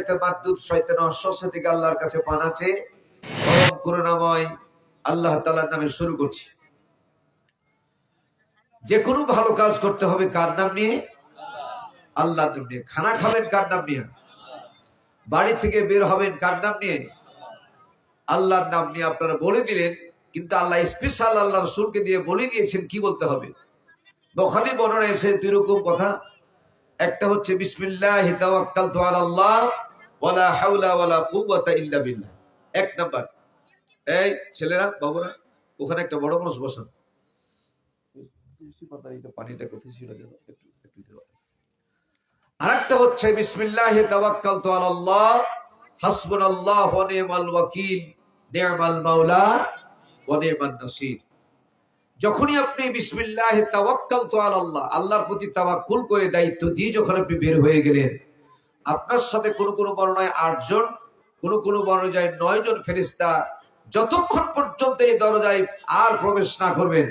চাইতে মাদুদ শয়তানের ওয়াসওয়াসা থেকে আল্লাহর কাছে পানা চেয়ে পরম করুণাময় আল্লাহ তাআলার নামে শুরু করছি। যে কোনো ভালো কাজ করতে হবে কার নাম নিয়ে? আল্লাহর নাম নিয়ে। খানা খাবেন কার নাম নিয়ে? বাড়ি থেকে বের হবেন কার নাম নিয়ে? আল্লাহর নাম নিয়ে। আপনারা বলে দিলেন, কিন্তু আল্লাহ স্পেশাল আল্লাহ রাসূলকে দিয়ে বলে দিয়েছেন কি বলতে হবে। বুখারী বর্ণনা এসে দুই রকম কথা। একটা হচ্ছে বিসমিল্লাহি তাওয়াক্কালতু আলাল্লাহ ওয়ালা হাওলা ওয়ালা কুওয়াতা ইল্লা বিল্লাহ। এক নাম্বার। এই ছেলেরা, বাবুরা, ওখানে একটা বড় মানুষ বসান। পানিটা কোথায় ছিল যেন একটু দাও। আরেকটা হচ্ছে বিসমিল্লাহি তাওয়াক্কালতু আলাল্লাহ হাসবুনাল্লাহু ওয়া নি'মাল ওয়াকিল নি'মাল মাওলা ওয়া নি'মান নাসির। যখনই আপনি বিসমিল্লাহি তাওয়াক্কালতু আলাল্লাহ, আল্লাহর প্রতি তাওয়াক্কুল করে দায়িত্ব দিয়ে যখন আপনি বের হয়ে গেলেন, আপনার সাথে কোন কোন বর্ণনায় 8 জন, কোন বর্ণনায় 9 জন ফেরেশতা যতক্ষণ পর্যন্ত এই দরজায় আর প্রবেশ না করবেন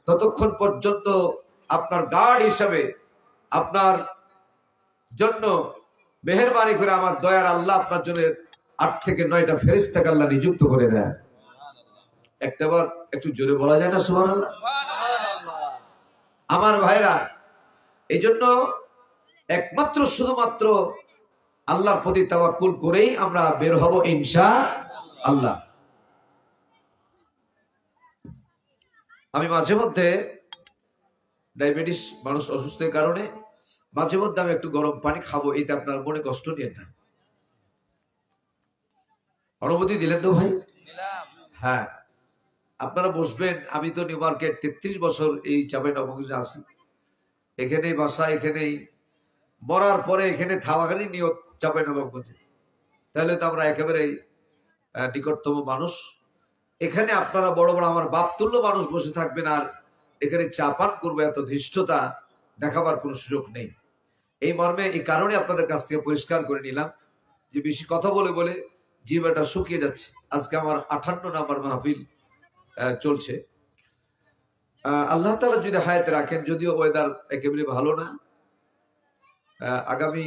ততক্ষণ পর্যন্ত আপনার গার্ড হিসাবে আপনার জন্য মেহেরবানি করে আমার দয়ার আল্লাহ আপনার জন্য 8 থেকে 9টা ফেরেশতাকে আল্লাহ নিযুক্ত করে দেন। একটাবার একটু জোরে বলা যায় না সুবহানাল্লাহ? আমার ভাইরা, এই জন্য একমাত্র শুধুমাত্র আল্লাহর প্রতি তাওয়াক্কুল করেই আমরা বের হব ইনশাআল্লাহ। আমি মাঝে মধ্যে ডায়াবেটিস মানুষ অসুস্থের কারণে মাঝে মধ্যে আমি একটু গরম পানি খাবো, এতে আপনার মনে কষ্ট নিয়ে না। অনুমতি দিলেন তো ভাই? হ্যাঁ, আপনারা বসবেন। আমি তো নিউ মার্কেট 33 বছর এই চাঁপাইনবাবগঞ্জে আছি, এখানেই বাসা, এখানেই মরার পরে এখানে থাকাকালীন নিয়ত চাঁপাইনবাবগঞ্জে। তাহলে তো আমরা একেবারেই নিকটতম মানুষ। এখানে আপনারা বড় বড় আমার বাপতুল্য মানুষ বসে থাকবেন, আর এখানে চা পান করবো, এত ধৃষ্টতা দেখাবার কোনো সুযোগ নেই। এই মর্মে, এই কারণে আপনাদের কাছ থেকে পরিষ্কার করে নিলাম যে বেশি কথা বলে বলে জিহ্বাটা শুকিয়ে যাচ্ছে। আজকে আমার 58 নাম্বার মাহফিল চলছে। আল্লাহ তাআলা যদি হায়াতে রাখেন, যদিও ওয়েদার একেবারে ভালো না। আগামী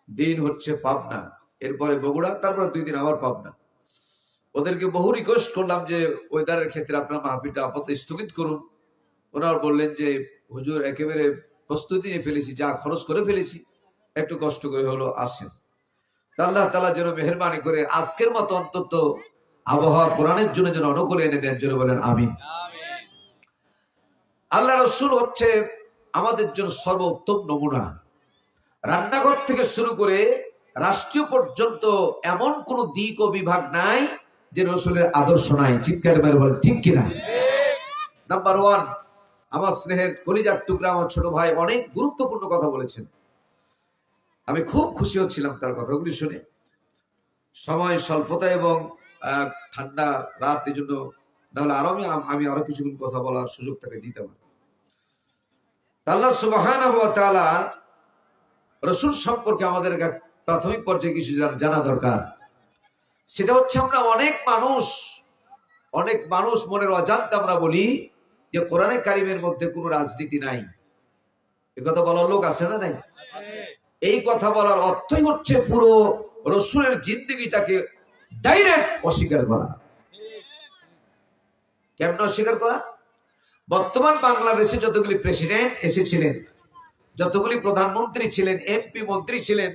দিন হচ্ছে পাবনা, এরপরে বগুড়া, তারপরে 2 দিন আবার পাবনা। ওদেরকে বহু রিকোয়েস্ট করলাম যে ওয়েদারের ক্ষেত্রে আপনার মাহফিলটা আপাতত স্থগিত করুন। ওনারা বললেন যে হুজুর একেবারে প্রস্তুতি নিয়ে ফেলেছি, যা খরচ করে ফেলেছি, একটু কষ্ট করে হলো আসেন। আল্লাহ তাআলা যেন মেহেরবানি করে আজকের মতো অন্তত আবহাওয়া কোরআনের জন্য যেন অনুকূলে এনে দেন, যেন বলেন আমিন। আল্লাহ রাসূল হচ্ছে আমাদের জন্য সর্বোত্তম নমুনা। রান্নাঘর থেকে শুরু করে রাষ্ট্রীয় পর্যন্ত এমন কোন দিক ও বিভাগ নাই যে রাসূলের আদর্শ নাই। চিৎকার মেরে বলেন ঠিক কিনা? নাম্বার 1, আমার স্নেহের কলিজার টুকরা আমার ছোট ভাই অনেক গুরুত্বপূর্ণ কথা বলেছেন। আমি খুব খুশি হচ্ছিলাম তার কথাগুলি শুনে। সময় স্বল্পতা এবং ঠান্ডা রাত, এই জন্য নাহলে আমি আরো কিছুক্ষণ কথা বলার সুযোগ তাকে দিতে পারি। আল্লাহ সুবহানাহু ওয়া তাআলা রাসূল সম্পর্কে আমাদের প্রাথমিক পর্যায়ে কিছু জানা দরকার। সেটা হচ্ছে আমরা অনেক মানুষ মনের অজান্তে আমরা বলি যে কোরআনে কারিমের মধ্যে কোনো রাজনীতি নাই। এই কথা বলার লোক আছে না নাই? এই কথা বলার অর্থই হচ্ছে পুরো রাসূলের জিন্দেগিটাকে ডাইরেক্ট অস্বীকার করা। কেমন অস্বীকার করা? বর্তমান বাংলাদেশে যতগুলি প্রেসিডেন্ট এসেছিলেন, যতগুলি প্রধানমন্ত্রী ছিলেন, এমপি মন্ত্রী ছিলেন,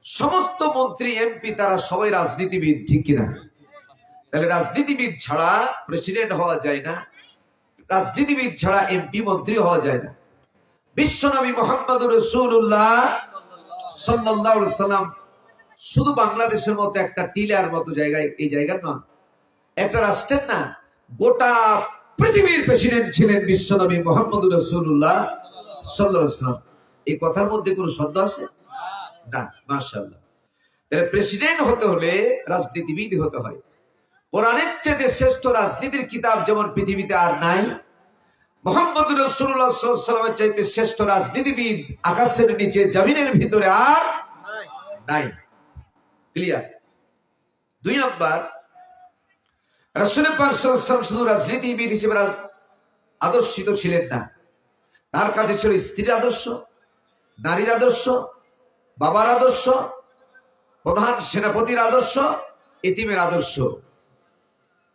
সমস্ত মন্ত্রী এমপি তারা সবাই রাজনীতিবিদ, ঠিক কিনা? তাহলে রাজনীতিবিদ ছাড়া প্রেসিডেন্ট হওয়া যায় না, রাজনীতিবিদ ছাড়া এমপি মন্ত্রী হওয়া যায় না। বিশ্বনবী মুহাম্মদুর রাসূলুল্লাহ সাল্লাল্লাহু আলাইহি সাল্লাম শুধু বাংলাদেশের মতো একটা টিলার মতো জায়গায়, এই জায়গা না, একটা রাষ্ট্রের না, গোটা পৃথিবীর প্রেসিডেন্ট ছিলেন বিশ্বনবী মুহাম্মদুর রাসূলুল্লাহ সাল্লাল্লাহু আলাইহি সাল্লাম। এই কথার মধ্যে কোনো সন্দেহ আছে? না। মাশাআল্লাহ। তাহলে প্রেসিডেন্ট হতে হলে রাজনীতিবিদ হতে হয়। কোরআনের চেয়ে শ্রেষ্ঠ রাজনীতির কিতাব যেমন পৃথিবীতে আর নাই, মুহাম্মদুর রাসূলুল্লাহ সাল্লাল্লাহু আলাইহি ওয়াসাল্লামের চাইতে শ্রেষ্ঠ রাজনীতিবিদ আকাশের নিচে জমিনের ভিতরে আর নাই। ক্লিয়ার? 2 নম্বর, রাসূল পাক সাল্লাল্লাহু আলাইহি ওয়াসাল্লাম শুধু রাজনীতিবিদ হিসেবে আদর্শিত ছিলেন না, তার কাছে ছিল স্ত্রীর আদর্শ, নারীর আদর্শ, বাবার আদর্শ, প্রধান সেনাপতির আদর্শ, এতিমের আদর্শ।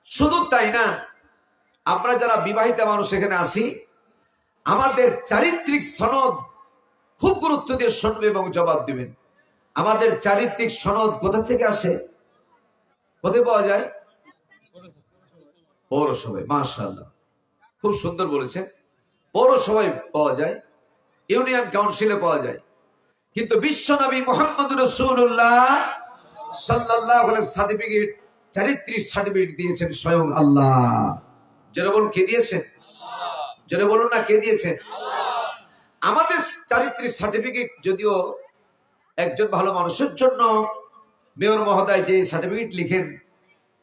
শুধু তাই না, আমরা যারা বিবাহিত মানুষ এখানে আসি, আমাদের চারিত্রিক সনদ খুব গুরুত্ব দিয়ে শুনবে এবং জবাব দিবেন। আমাদের চারিত্রিক সনদ কোথা থেকে আসে, কোথায় পাওয়া যায়? পৌরসভায়। মাশাআল্লাহ, খুব সুন্দর বলেছেন। পৌরসভায় পাওয়া যায়, ইউনিয়ন কাউন্সিলে পাওয়া যায়। কিন্তু বিশ্বনবী মুহাম্মদ রাসূলুল্লাহ সাল্লাল্লাহু আলাইহি সার্টিফিকেট, চারিত্রিক সার্টিফিকেট দিয়েছেন স্বয়ং আল্লাহ। যারা বলুন কে দিয়েছেন? যারা বলুন না কে দিয়েছেন? আমাদের চারিত্রিক সার্টিফিকেট যদিও একজন ভালো মানুষের জন্য মেয়র মহোদয় যে সার্টিফিকেট লিখেন,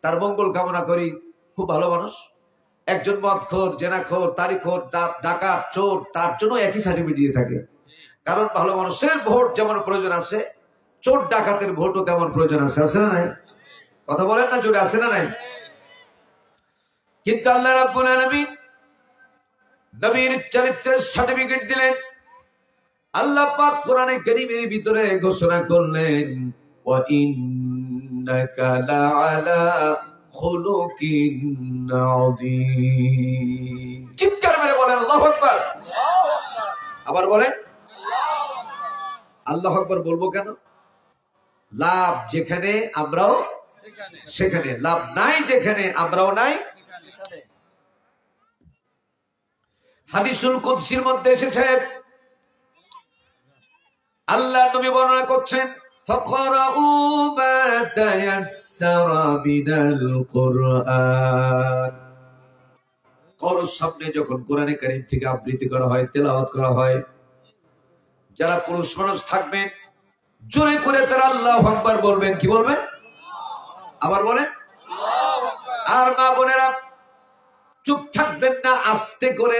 তার মঙ্গল কামনা করি, খুব ভালো মানুষ। একজন মদখোর, জেনাখোর, তারিখোর, ডাকাত, চোর, তার জন্য একই সার্টিফিকেট দিয়ে থাকে। কারণ ভালো মানুষের ভোট যেমন প্রয়োজন আছে, চোর ডাকাতের ভোটও তেমন প্রয়োজন আছে। আছে না নাই? কথা বলেন না জোরে, আছে না নাই? কিন্তু আল্লাহ রাব্বুল আলামিন নবীর চরিত্রের সার্টিফিকেট দিলেন। আল্লাহ পাক কোরআনে কারীমের ভিতরে ঘোষণা করলেন, ওয়া ইন্নাকা লাআলা খুলুকিন আযীম। চিৎকার মেরে বলেন আল্লাহু আকবার। আবার বলেন আল্লাহু আকবার। বলবো কেন? লাভ যেখানে আমরাও সেখানে, লাভ নাই যেখানে আমরাও নাই। হাদিসুল কুদসির মধ্যে এসেছে, আল্লাহ নবী বর্ণনা করছেন, ফাকরাউ মা তায়াসসারা মিনাল কুরআন। কারোর সামনে যখন কোরআনে কারীম থেকে আবৃত্তি করা হয়, তেলাওয়াত করা হয়, যারা পুরুষ মানুষ থাকবেন জোরে করে তারা আল্লাহু আকবার বলবেন। কি বলবেন? আবার বলেন। আর মা বোনেরা চুপ থাকবেন না, আস্তে করে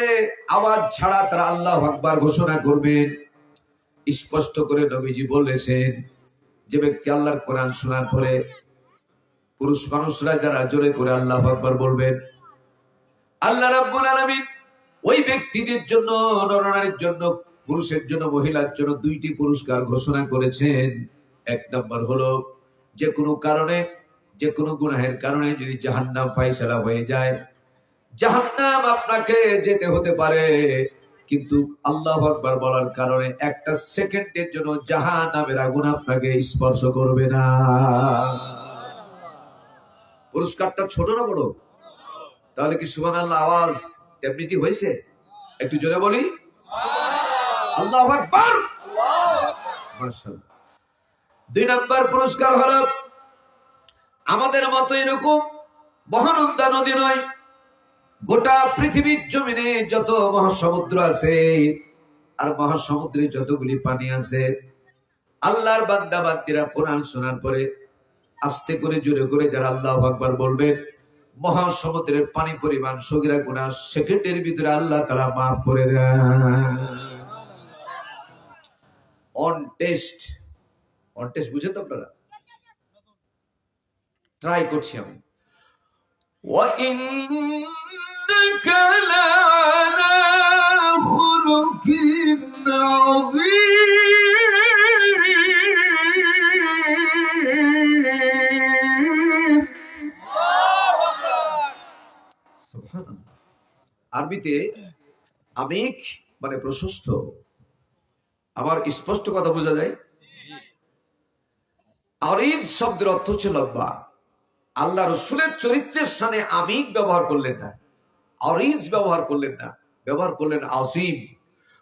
আওয়াজ ছাড়া তারা আল্লাহু আকবার ঘোষণা করবেন। স্পষ্ট করে নবীজি বলেছেন, যে ব্যক্তি আল্লাহর কোরআন শোনার পরে পুরুষ মানুষরা যারা জোরে করে আল্লাহু আকবার বলবেন, আল্লাহ রাব্বুল আলামিন ওই ব্যক্তিদের জন্য, নরনারীর জন্য, পুরুষের জন্য, মহিলার জন্য দুইটি পুরস্কার ঘোষণা করেছেন। এক নম্বর হলো, যে কোনো কারণে, যে কোনো গুনাহের কারণে যদি জাহান্নাম ফায়সালা হয়ে যায়, জাহান্নাম আপনাকে যেতে হতে পারে, কিন্তু আল্লাহু আকবার বলার কারণে একটা সেকেন্ডের জন্য জাহান্নামের আগুন আপনাকে স্পর্শ করবে না। পুরস্কারটা ছোট না বড়? তাহলে কি সুবহানাল্লাহ আওয়াজ এমনিটি হয়েছে? একটু জোরে বলি আল্লাহু আকবার। মাশাআল্লাহ। দুই নাম্বার পুরস্কার হলো, আমাদের মতো এরকম মহানন্দা নদী নয়, গোটা পৃথিবীর জমিনে যত মহাসমুদ্র আছে আর মহাসমুদ্রে যতগুলি পানি আছে, আল্লাহর বান্দা বান্দীরা কোরআন শোনার পরে আস্তে করে জোরে করে যারা আল্লাহু আকবার বলবে, মহাসমুদ্রের পানি পরিমাণ সগীরা গুনাহ সেকেন্ডের ভিতরে আল্লাহ তাআলা মাফ করে দেন। অন টেস্ট বুঝেন তো আপনারা? ট্রাই করছি আমি। ওয়া ইন্নাকা লা'আলা খুলুকিন আযীম। সুবহানাল্লাহ। আরবিতে আমিক মানে প্রশস্ত। আবার স্পষ্ট কথা বোঝা যায়। আরিজ শব্দের অর্থ হচ্ছে লম্বা। আল্লাহ রসুলের চরিত্রের সামনে আমিক ব্যবহার করলেন না, আরিজ ব্যবহার করলেন না, ব্যবহার করলেন আজিম।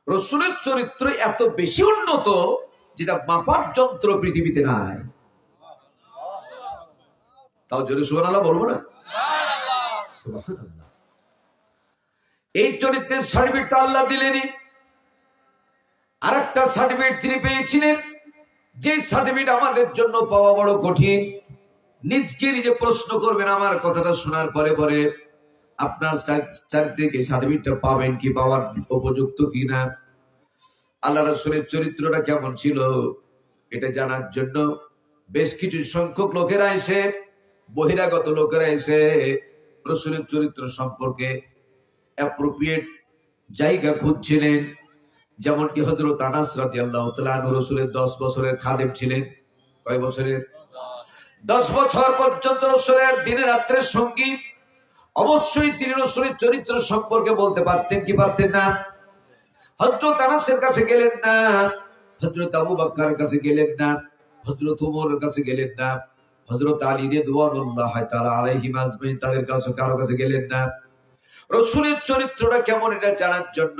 রসুলের চরিত্র এত বেশি উন্নত যেটা মাপার যন্ত্র পৃথিবীতে নাই। তাও জোরে সুবহানাল্লাহ বলবো না? সুবহানাল্লাহ। এই চরিত্রের সার্টিফিকেট আল্লাহ দিলেনই। আরেকটা সার্টিফিকেট তিনি পেয়েছিলেন, যে সার্টিফিকেট আমাদের জন্য পাওয়া বড় কঠিন। নিজকে নিজে প্রশ্ন করবেন, আমার কথাটা শোনার পরে পরে আপনার চারিদিকে সার্টিফিকেটটা পাবেন কি, পাওয়ার উপযুক্ত কিনা, আল্লাহ রাসূলের চরিত্রটা কেমন ছিল, এটা জানার জন্য বেশ কিছু সংখ্যক লোকেরা এসে, বহিরাগত লোকেরা এসে রাসূলের চরিত্র সম্পর্কে অ্যাপ্রোপ্রিয়েট জায়গা খুঁজছিলেন। যেমন কি হযরত আনাস রাদিয়াল্লাহু তাআলা আনহু রাসূলের 10 বছরের খাদেম ছিলেন। কয় বছরের? 10 বছর পর্যন্ত রাসূলের দিনে রাত্রের সঙ্গী। অবশ্যই তিনি রাসূলের চরিত্র সম্পর্কে বলতে পারতেন কি পারতেন না? হযরত আনাসের কাছে গেলেন না, হযরত আবু বকরের কাছে গেলেন না, হযরত ওমরের কাছে গেলেন না, হযরত আলী রাদিয়াল্লাহু তাআলা আলাইহিম আজমাইন তাদের কাছে কারো কাছে গেলেন না। রাসূলের চরিত্রটা কেমন এটা জানার জন্য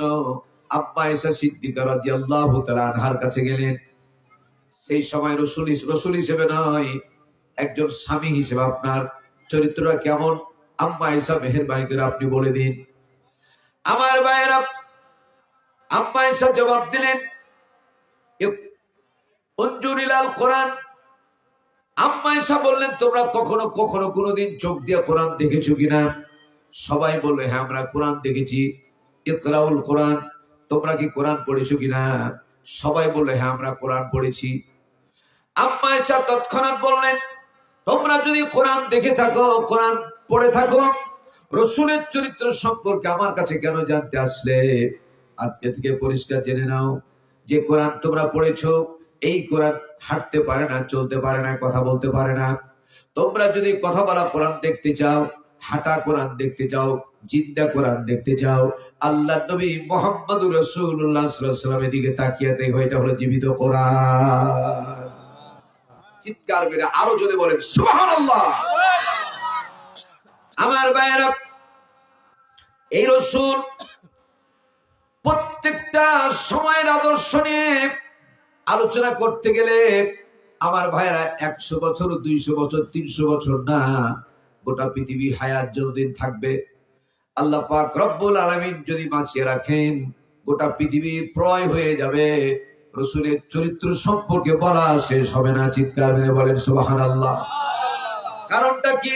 আম্মা আয়েশা সিদ্দিকা রাদিয়াল্লাহু তাআলা আনহার কাছে গেলেন। সেই সময় রাসূল হিসেবে নয়, একজন স্বামী হিসেবে আপনার চরিত্রটা কেমন আম্মা আয়েশা মেহেরবানি করে আপনি বলে দিন। আমার ভাইয়েরা, আম্মা আয়েশা জবাব দিলেন, উনজুরিলাল কোরআন। আম্মা আয়েশা বললেন, তোমরা কখনো কখনো কোনোদিন চোখ দিয়ে কোরআন দেখেছো কিনা? সবাই বলল, হ্যাঁ আমরা কোরআন দেখেছি। ইকরাউল কোরআন, তোমরা কি কোরআন পড়েছো কিনা? সবাই বলল, হ্যাঁ আমরা কোরআন পড়েছি। আম্মা আয়েশা তৎক্ষণাৎ বললেন, তোমরা যদি কোরআন দেখে থাকো, কোরআন পড়ে থাকো, রাসূলের চরিত্র সম্পর্কে আমার কাছে কেন জানতে আসলে? আজকে থেকে পরিষ্কার জেনে নাও যে কোরআন তোমরা পড়েছো, এই কোরআন হাঁটতে পারে না, চলতে পারে না, কথা বলতে পারে না। তোমরা যদি কথা বলা কোরআন দেখতে চাও, হাঁটা কোরআন দেখতে চাও, জিন্দা কোরআন দেখতে চাও, আল্লাহর নবী মুহাম্মদুর রাসূলুল্লাহ সাল্লাল্লাহু আলাইহি ওয়াসাল্লামের দিকে তাকিয়ে দেখো, এটা হলো জীবিত কোরআন। চিৎকার করে আরো জোরে বলেন সুবহানাল্লাহ। আমার ভাইয়েরা, এই রাসূল প্রত্যেকটা সময়ের আদর্শ নিয়ে আলোচনা করতে গেলে আমার ভাইয়েরা 100 বছর, 200 বছর, 300 বছর না, গোটা পৃথিবী হায়াত যতদিন থাকবে, আল্লাহ পাক রব্বুল আলামিন যদি বাঁচিয়ে রাখেন, গোটা পৃথিবীর প্রয় হয়ে যাবে, রাসূলের চরিত্র সম্পর্কে বলা শেষ হবে না। চিৎকার মেরে বলেন সুবহানাল্লাহ। কারণটা কি?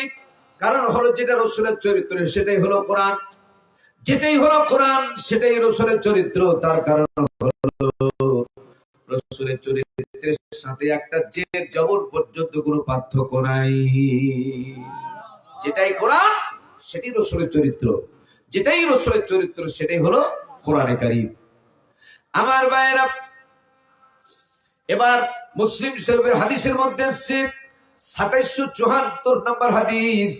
কারণ হলো যেটা রাসূলের চরিত্র সেটাই হলো কোরআন, যেটাই হলো কোরআন সেটাই রাসূলের চরিত্র। তার কারণ হলো রাসূলের চরিত্রের সাথে একটা জের জবর পর্যন্ত কোনো পার্থক্য নাই। যেটাই কোরআন সেটাই রাসূলের চরিত্র, যেটাই রাসূলের চরিত্র সেটাই হলো কোরআনে কারীম। আমার ভাইয়েরা, এবার মুসলিম শরীফের হাদিসের মধ্যে আছে 2774 নম্বর হাদিস,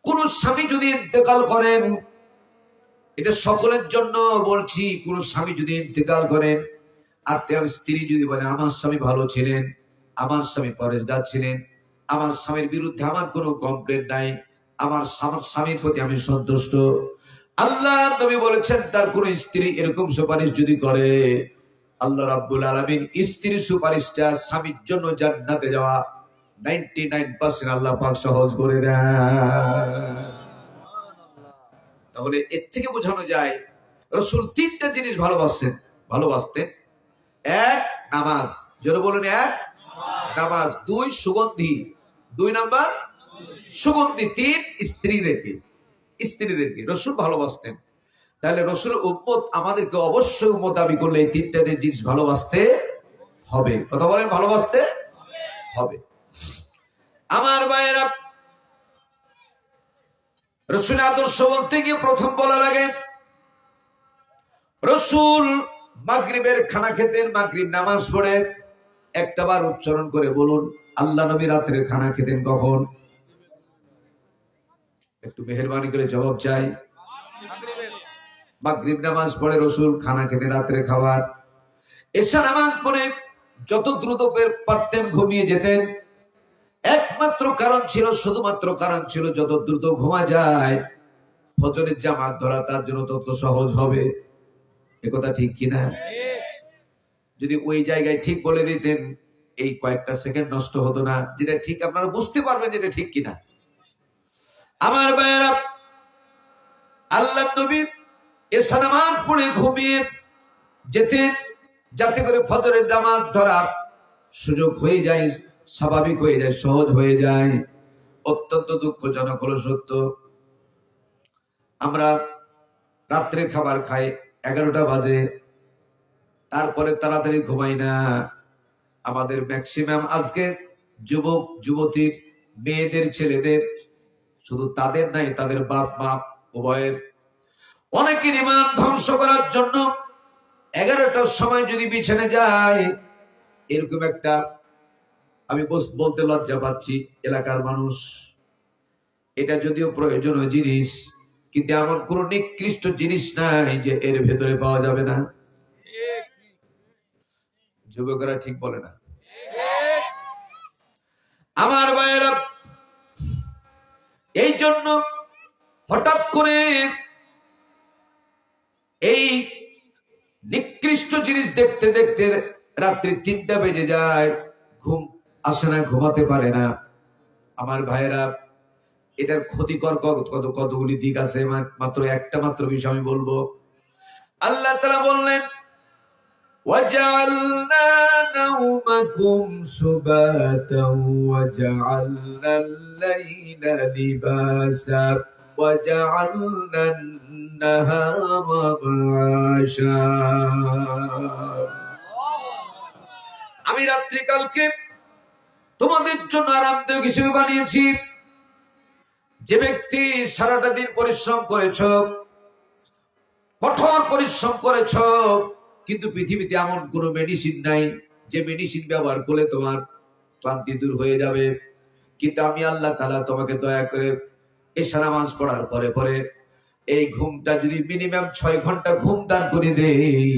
কোন স্বামী যদি ইন্তেকাল করেন, এটা সকলের জন্য বলছি, কোন স্বামী যদি ইন্তেকাল করেন আর তার স্ত্রী যদি বলে, আমার স্বামী ভালো ছিলেন, আমার স্বামী পরেশগার ছিলেন, আমার স্বামীর বিরুদ্ধে আমার কোনো কমপ্লেইন্ট নাই, আমার স্বামীর প্রতি আমি সন্তুষ্ট, আল্লাহ নবী বলেছেন তার কোন স্ত্রী এরকম সুপারিশ যদি করে, আল্লাহ রাব্বুল আলামিন স্ত্রীর সুপারিশটা স্বামীর জন্য জান্নাতে যাওয়া 99% আল্লাহ পাক সহজ করে দেন। তাহলে এর থেকে বোঝানো যায় রাসূল 3টা জিনিস ভালোবাসতেন। 1 নামাজ, যারা বলেন 1 নামাজ, 2 সুগন্ধি, 2 নাম্বার সুগন্ধি, 3 স্ত্রীদেরকে রাসূল ভালোবাসতেন। তাহলে রাসূলের উম্মত আমাদেরকে অবশ্যই উম্মত দাবি করলে এই 3টা জিনিস ভালোবাসতে হবে। কথা বলেন, ভালোবাসতে হবে। আমার ভাইয়েরা, রাসূলের আদর্শ বলতে গিয়ে প্রথম বলা লাগে, রাসূল মাগরিবের খানা খেতেন, মাগরিব নামাজ পড়ে একটা বার উচ্চারণ করে বলুন, আল্লাহ নবী রাতের খানা খেতেন কখন? একটু মেহেরবানি করে জবাব চাই। মাগরিব নামাজ পড়ে রাসূল খানা খেতেন, রাতের খাবার। এশা নামাজ পড়ে যত দ্রুত পারতেন ঘুমিয়ে যেতেন। একমাত্র কারণ ছিল, শুধুমাত্র কারণ ছিল, যত দ্রুত ঘুমা যায় ফজরের জামাত ধরা তার জন্য তত সহজ হবে। একথা ঠিক কিনা? যদি ওই জায়গায় ঠিক বলে দিতেন, এই কয়েকটা সেকেন্ড নষ্ট হতো না। যেটা ঠিক আপনারা বুঝতে পারবেন এটা ঠিক কিনা। আমার ভাইয়েরা, আল্লাহ নবী এশা নামাজ পড়ে ঘুমিয়ে যেতেন, যাতে করে ফজরের জামাত ধরার সুযোগ হয়ে যায়, স্বাভাবিক হয়ে যায়, সহজ হয়ে যায়। অত্যন্ত দুঃখজনক হলো সত্য, আমরা রাত্রে খাবার খাই 11টা বাজে, তারপরে তাড়াতাড়ি ঘুমাই না। আমাদের ম্যাক্সিমাম আজকে যুবক যুবতীর, মেয়েদের, ছেলেদের, শুধু তাদের নাই, তাদের বাপ মা উভয়ের, অনেকের ঈমান ধ্বংস করার জন্য 11টার সময় যদি বিছানে যায়, এরকম একটা আমি বলতে লজ্জা পাচ্ছি, এলাকার মানুষ, এটা যদিও প্রয়োজনীয় জিনিস, কিন্তু এমন কোন নিকৃষ্ট জিনিস নাই যে এর ভেতরে পাওয়া যাবে না। যুবকরা ঠিক বলে না? আমার ভাইয়েরা, এই জন্য হঠাৎ করে এই নিকৃষ্ট জিনিস দেখতে দেখতে রাত্রি 3টা বেজে যায়, ঘুম আসে না, ঘুমাতে পারে না। আমার ভাইয়েরা, এটার ক্ষতিকর কতগুলি দিক আছে, মাত্র একটা মাত্র বিষয় আমি বলবো। আল্লাহ তাআলা বললেন, وَجَعَلْنَا نَوْمَكُمْ سُبَاتًا وَجَعَلْنَا اللَّيْلَ لِبَاسًا وَجَعَلْنَا النَّهَارَ مَعَاشًا। আমি রাত্রিকালকে তোমাদের জন্য আরামদায়ক হিসেবে বানিয়েছি। যে ব্যক্তি সারাটা দিন পরিশ্রম করেছ, কঠোর পরিশ্রম করেছ, কিন্তু পৃথিবীতে এমন কোন মেডিসিন নাই যে মেডিসিন ব্যবহার করলে তোমার ক্লান্তি দূর হয়ে যাবে, কিন্তু আমি আল্লাহ তাআলা তোমাকে দয়া করে এশা নামাজ পড়ার পরে পরে এই ঘুমটা যদি মিনিমাম 6 ঘন্টা ঘুম দান করে দেই,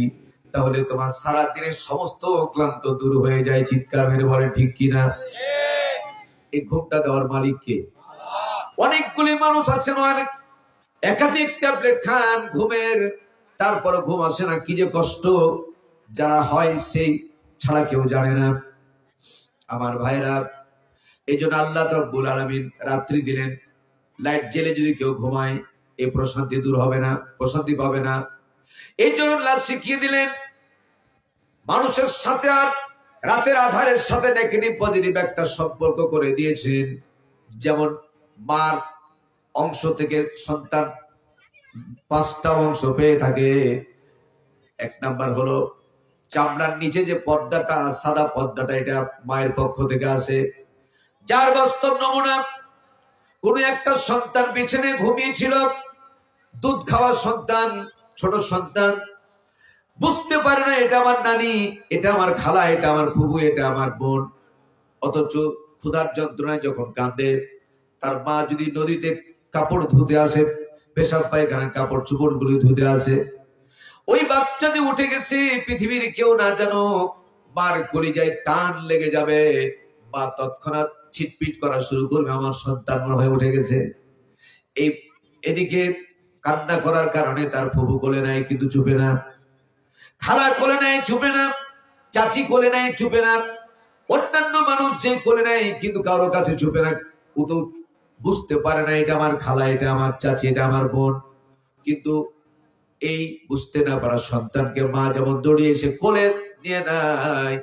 তাহলে তোমার সারা দিনের সমস্ত ক্লান্ত দূর হয়ে যায়। চিৎকার মেরে বলে ঠিক কিনা? এই ঘুমটা দেওয়ার মালিক কে? অনেকগুলি মানুষ আছেন, অনেক একাধিক ট্যাবলেট খান ঘুমের, তারপরে ঘুম আসে না। কি যে কষ্ট যারা হয় সেই ছাড়া কেউ জানে না। আমার ভাইরা, এই জন্য আল্লাহ রাব্বুল আলামিন রাত্রি দিলেন, লাইট জেলে যদি কেউ ঘুমায় এই প্রশান্তি দূর হবে না, প্রশান্তি পাবে না। এই জন্য আল্লাহ শিখিয়ে দিলেন মানুষের সাথে আর রাতের আধারের সাথে নেগেটিভ পজিটিভ একটা সম্পর্ক করে দিয়েছেন। যেমন মার অংশ থেকে সন্তান 5টা অংশ পেয়ে থাকে। 1 নাম্বার হলো চামড়ার নিচে যে পর্দাটা, সাদা পর্দাটা, এটা মায়ের পক্ষ থেকে আসে। যার বাস্তব নমুনা, কোন একটা সন্তান বিছানায় ঘুমিয়েছিল, দুধ খাওয়া সন্তান, ছোট সন্তান, বুঝতে পারে না এটা আমার নানি, এটা আমার খালা, এটা আমার ফুফু, এটা আমার বোন। অথচ ক্ষুধার যন্ত্রণায় যখন কাঁদে, তার মা যদি নদীতে কাপড় ধুতে আসে, পেশাব পায়খানা কাপড় চোপড় গুলি ধুতে আসে, ওই বাচ্চা যে উঠে গেছে, পৃথিবীর কেউ না জানো, মার কলিজায় টান লেগে যাবে, মা তৎক্ষণাৎ ছিটপিট করা শুরু করবে, আমার সন্তান মনে হয় উঠে গেছে। এই এদিকে কান্না করার কারণে তার ফুফু কোলে নাই, কিন্তু চুপে না, খালা কোলে নাই, চুপে না, চাচি কোলে নাই, চুপে না, অন্যান্য মানুষ যে কোলে নাই কিন্তু কারো কাছে চুপে না। ও তো বুঝতে পারে না এটা আমার খালা, এটা আমার চাচি, এটা আমার বোন। কিন্তু এই বুঝতে না পারা সন্তানকে মা যেমন দৌড়িয়ে এসে কোলে নিয়ে নেয়,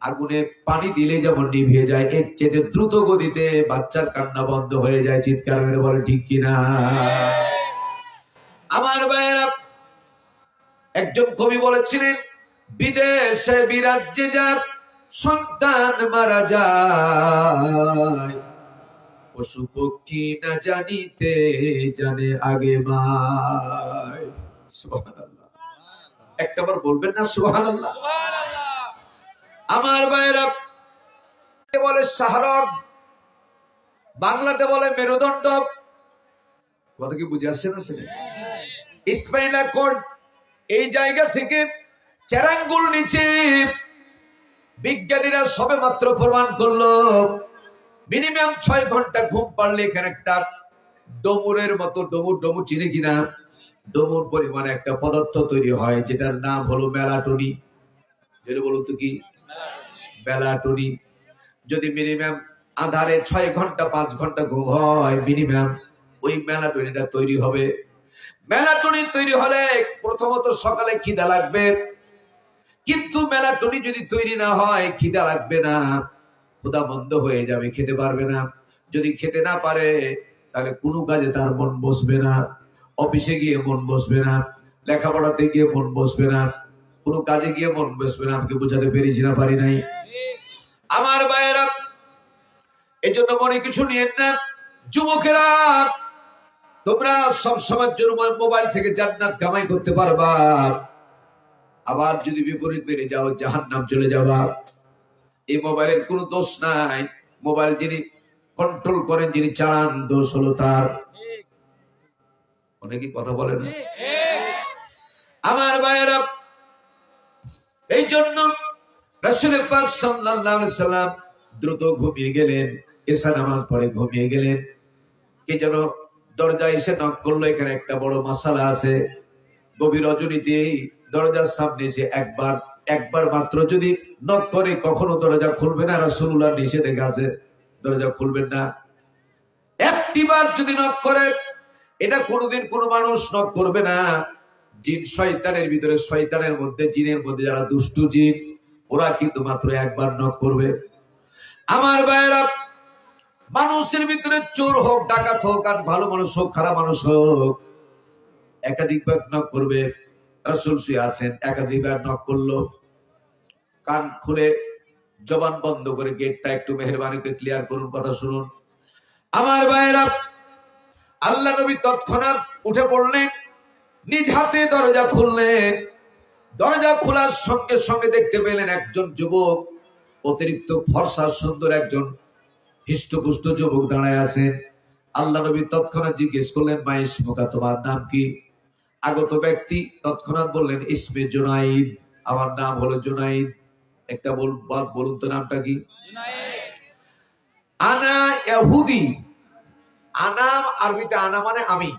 আগুনে পানি দিলে যেমন নিভিয়ে যায়, এর চেয়ে দ্রুত গতিতে বাচ্চার কান্না বন্ধ হয়ে যায়। চিৎকার মেরে বলে ঠিক কিনা? আমার ভাইয়েরা, একজন কবি বলেছিলেন, বিদেশে বিরাজ্যে যার সন্তান মারা যায়, পশু পক্ষী না জানিতে জানে আগে মায়। সুবহানাল্লাহ, একটাবার বলবেন না সুবহানাল্লাহ? আমার ভাইরা, বলে শাহরগ, বাংলাতে বলে মেরুদণ্ড। কথা কি বুঝে আসছে না? স্পাইনাল কর্ড, এই জায়গা থেকে চেরাঙ্গুল নিচে বিজ্ঞানীরা সবে মাত্র প্রমাণ করলো মিনিমাম 6 ঘন্টা ঘুম পারলে এখানে একটা ডমুরের মতো, ডমুর চিনে কিনা, ডমুর পরিমাণে একটা পদার্থ তৈরি হয় যেটার নাম হলো মেলাটোনিন। যেটা বলুন তো কি? মেলাটোনিন। যদি মিনিমাম আধারে 6 ঘন্টা 5 ঘন্টা ঘুম হয় মিনিমাম, ওই মেলাটোনিনটা তৈরি হবে। মেলাটোনিন তৈরি হলে প্রথমত সকালে খিদা লাগবে, কিন্তু মেলাটোনিন যদি তৈরি না হয় খিদা লাগবে না, ক্ষুধা বন্ধ হয়ে যাবে, খেতে পারবে না। যদি খেতে না পারে তাহলে কোনো কাজে তার মন বসবে না, অফিসে গিয়ে মন বসবে না, লেখাপড়াতে গিয়ে মন বসবে না, কোনো কাজে গিয়ে মন বসবে না। আমাকে বোঝাতে পেরেছি না পারি নাই? আমার ভাইয়েরা, এই জন্য মনে কিছু নিয়েন না। যুবকেরা, তোমরা সব সময়ের জন্য মোবাইল থেকে জান্নাত কামাই করতে পারবা, আবার যদি বিপরীত বেড়ে যাও জাহান্নাম চলে যাবা। এই মোবাইলের কোনো দোষ নাই, মোবাইল যিনি কন্ট্রোল করেন, যিনি চালান, দোষ হলো তার। অনেকে কথা বলে না। আমার ভাইয়েরা, এই জন্য রাসূল পাক সাল্লাল্লাহু আলাইহি সাল্লাম দ্রুত ঘুমিয়ে গেলেন, এশা নামাজ পড়ে ঘুমিয়ে গেলেন। কে যেন দরজায় এসে নক করলো। এখানে একটা বড় মাসালা আছে। গভীর রজনীতে দরজার সামনে এসে একবার মাত্র যদি নক করে কখনো দরজা খুলবে না। রাসূলুল্লাহ নিষেধাজ্ঞা আছে, দরজা খুলবেন না। একটিবার যদি নক করে, এটা কোনোদিন কোনো মানুষ নক করবে না। জিন শয়তানের ভিতরে, শয়তানের মধ্যে, জিনের মধ্যে যারা দুষ্টু জিন, ওরা কিন্তু মাত্র একবার নক করবে। আমার ভাইয়েরা, মানুষের ভিতরে চোর হোক, ডাকাত হোক, আর ভালো মানুষ হোক, খারাপ মানুষ হোক, একাধিকবার নক করবে। রাসূল শুয়ে আছেন, একাধিকবার নক করলো। কান খুলে জবান বন্ধ করে গেটটা একটু মেহেরবানি করে ক্লিয়ার করুন, কথা শুনুন। আমার ভাইয়েরা, আল্লাহ নবী তৎক্ষণাৎ উঠে পড়লেন, নিজ হাতে দরজা খুললেন। দরজা খোলার সঙ্গে সঙ্গে দেখতে পেলেন একজন যুবক, অতিরিক্ত ফর্সা সুন্দর একজন হৃষ্টপুষ্ট যুবক দাঁড়ায় আছেন। আল্লাহ নবী তৎক্ষণাৎ জিজ্ঞেস করলেন, মা ইসমুকা, তোমার নাম কি? আগত ব্যক্তি তৎক্ষণাৎ বললেন, ইসমে জুনাইদ, আমার নাম হলো জুনাইদ। একটা বলুন তো, নামটা কি? আনা ইহুদি। আনাম আরবিতে আনা মানে আমি,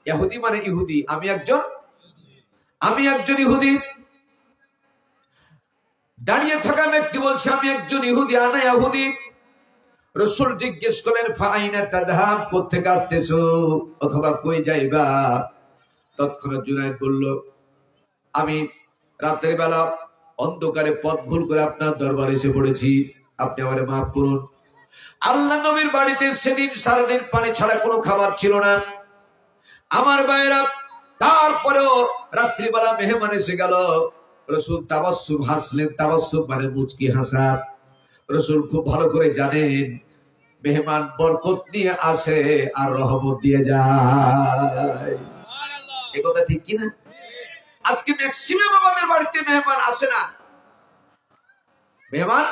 ইহুদি মানে ইহুদি। আমি একজন ইহুদি। দাঁড়িয়ে থাকা ব্যক্তি বলছে, আমি একজন ইহুদি, আনা ইহুদি। রাসূল জিজ্ঞেস করলেন, ফাইনা তাযহাব, কোত্থেকে আসতেছো অথবা কই যাইবা? তৎক্ষণাৎ জুনাইদ বলল, আমি রাতের বেলা অন্ধকারে পথ ভুল করে আপনার দরবারে এসে পড়েছি, আপনি আমারে মাফ করুন। আল্লাহ নবীর বাড়িতে সেদিন সারাদিন পানি ছাড়া কোনো খাবার ছিল না। আমার ভাইয়েরা, তারপরেও রাত্রিবেলা মেহমান এসে গেল। রাসূল তাবাসসুম হাসলেন। তাবাসসুম মানে মুচকি হাসা। রাসূল খুব ভালো করে জানেন, মেহমান বরকত নিয়ে আসে আর রহমত দিয়ে যায়। এই কথা ঠিক কিনা? আজকে ম্যাক্সিমাম আমাদের বাড়িতে মেহমান আসে না, মেহমান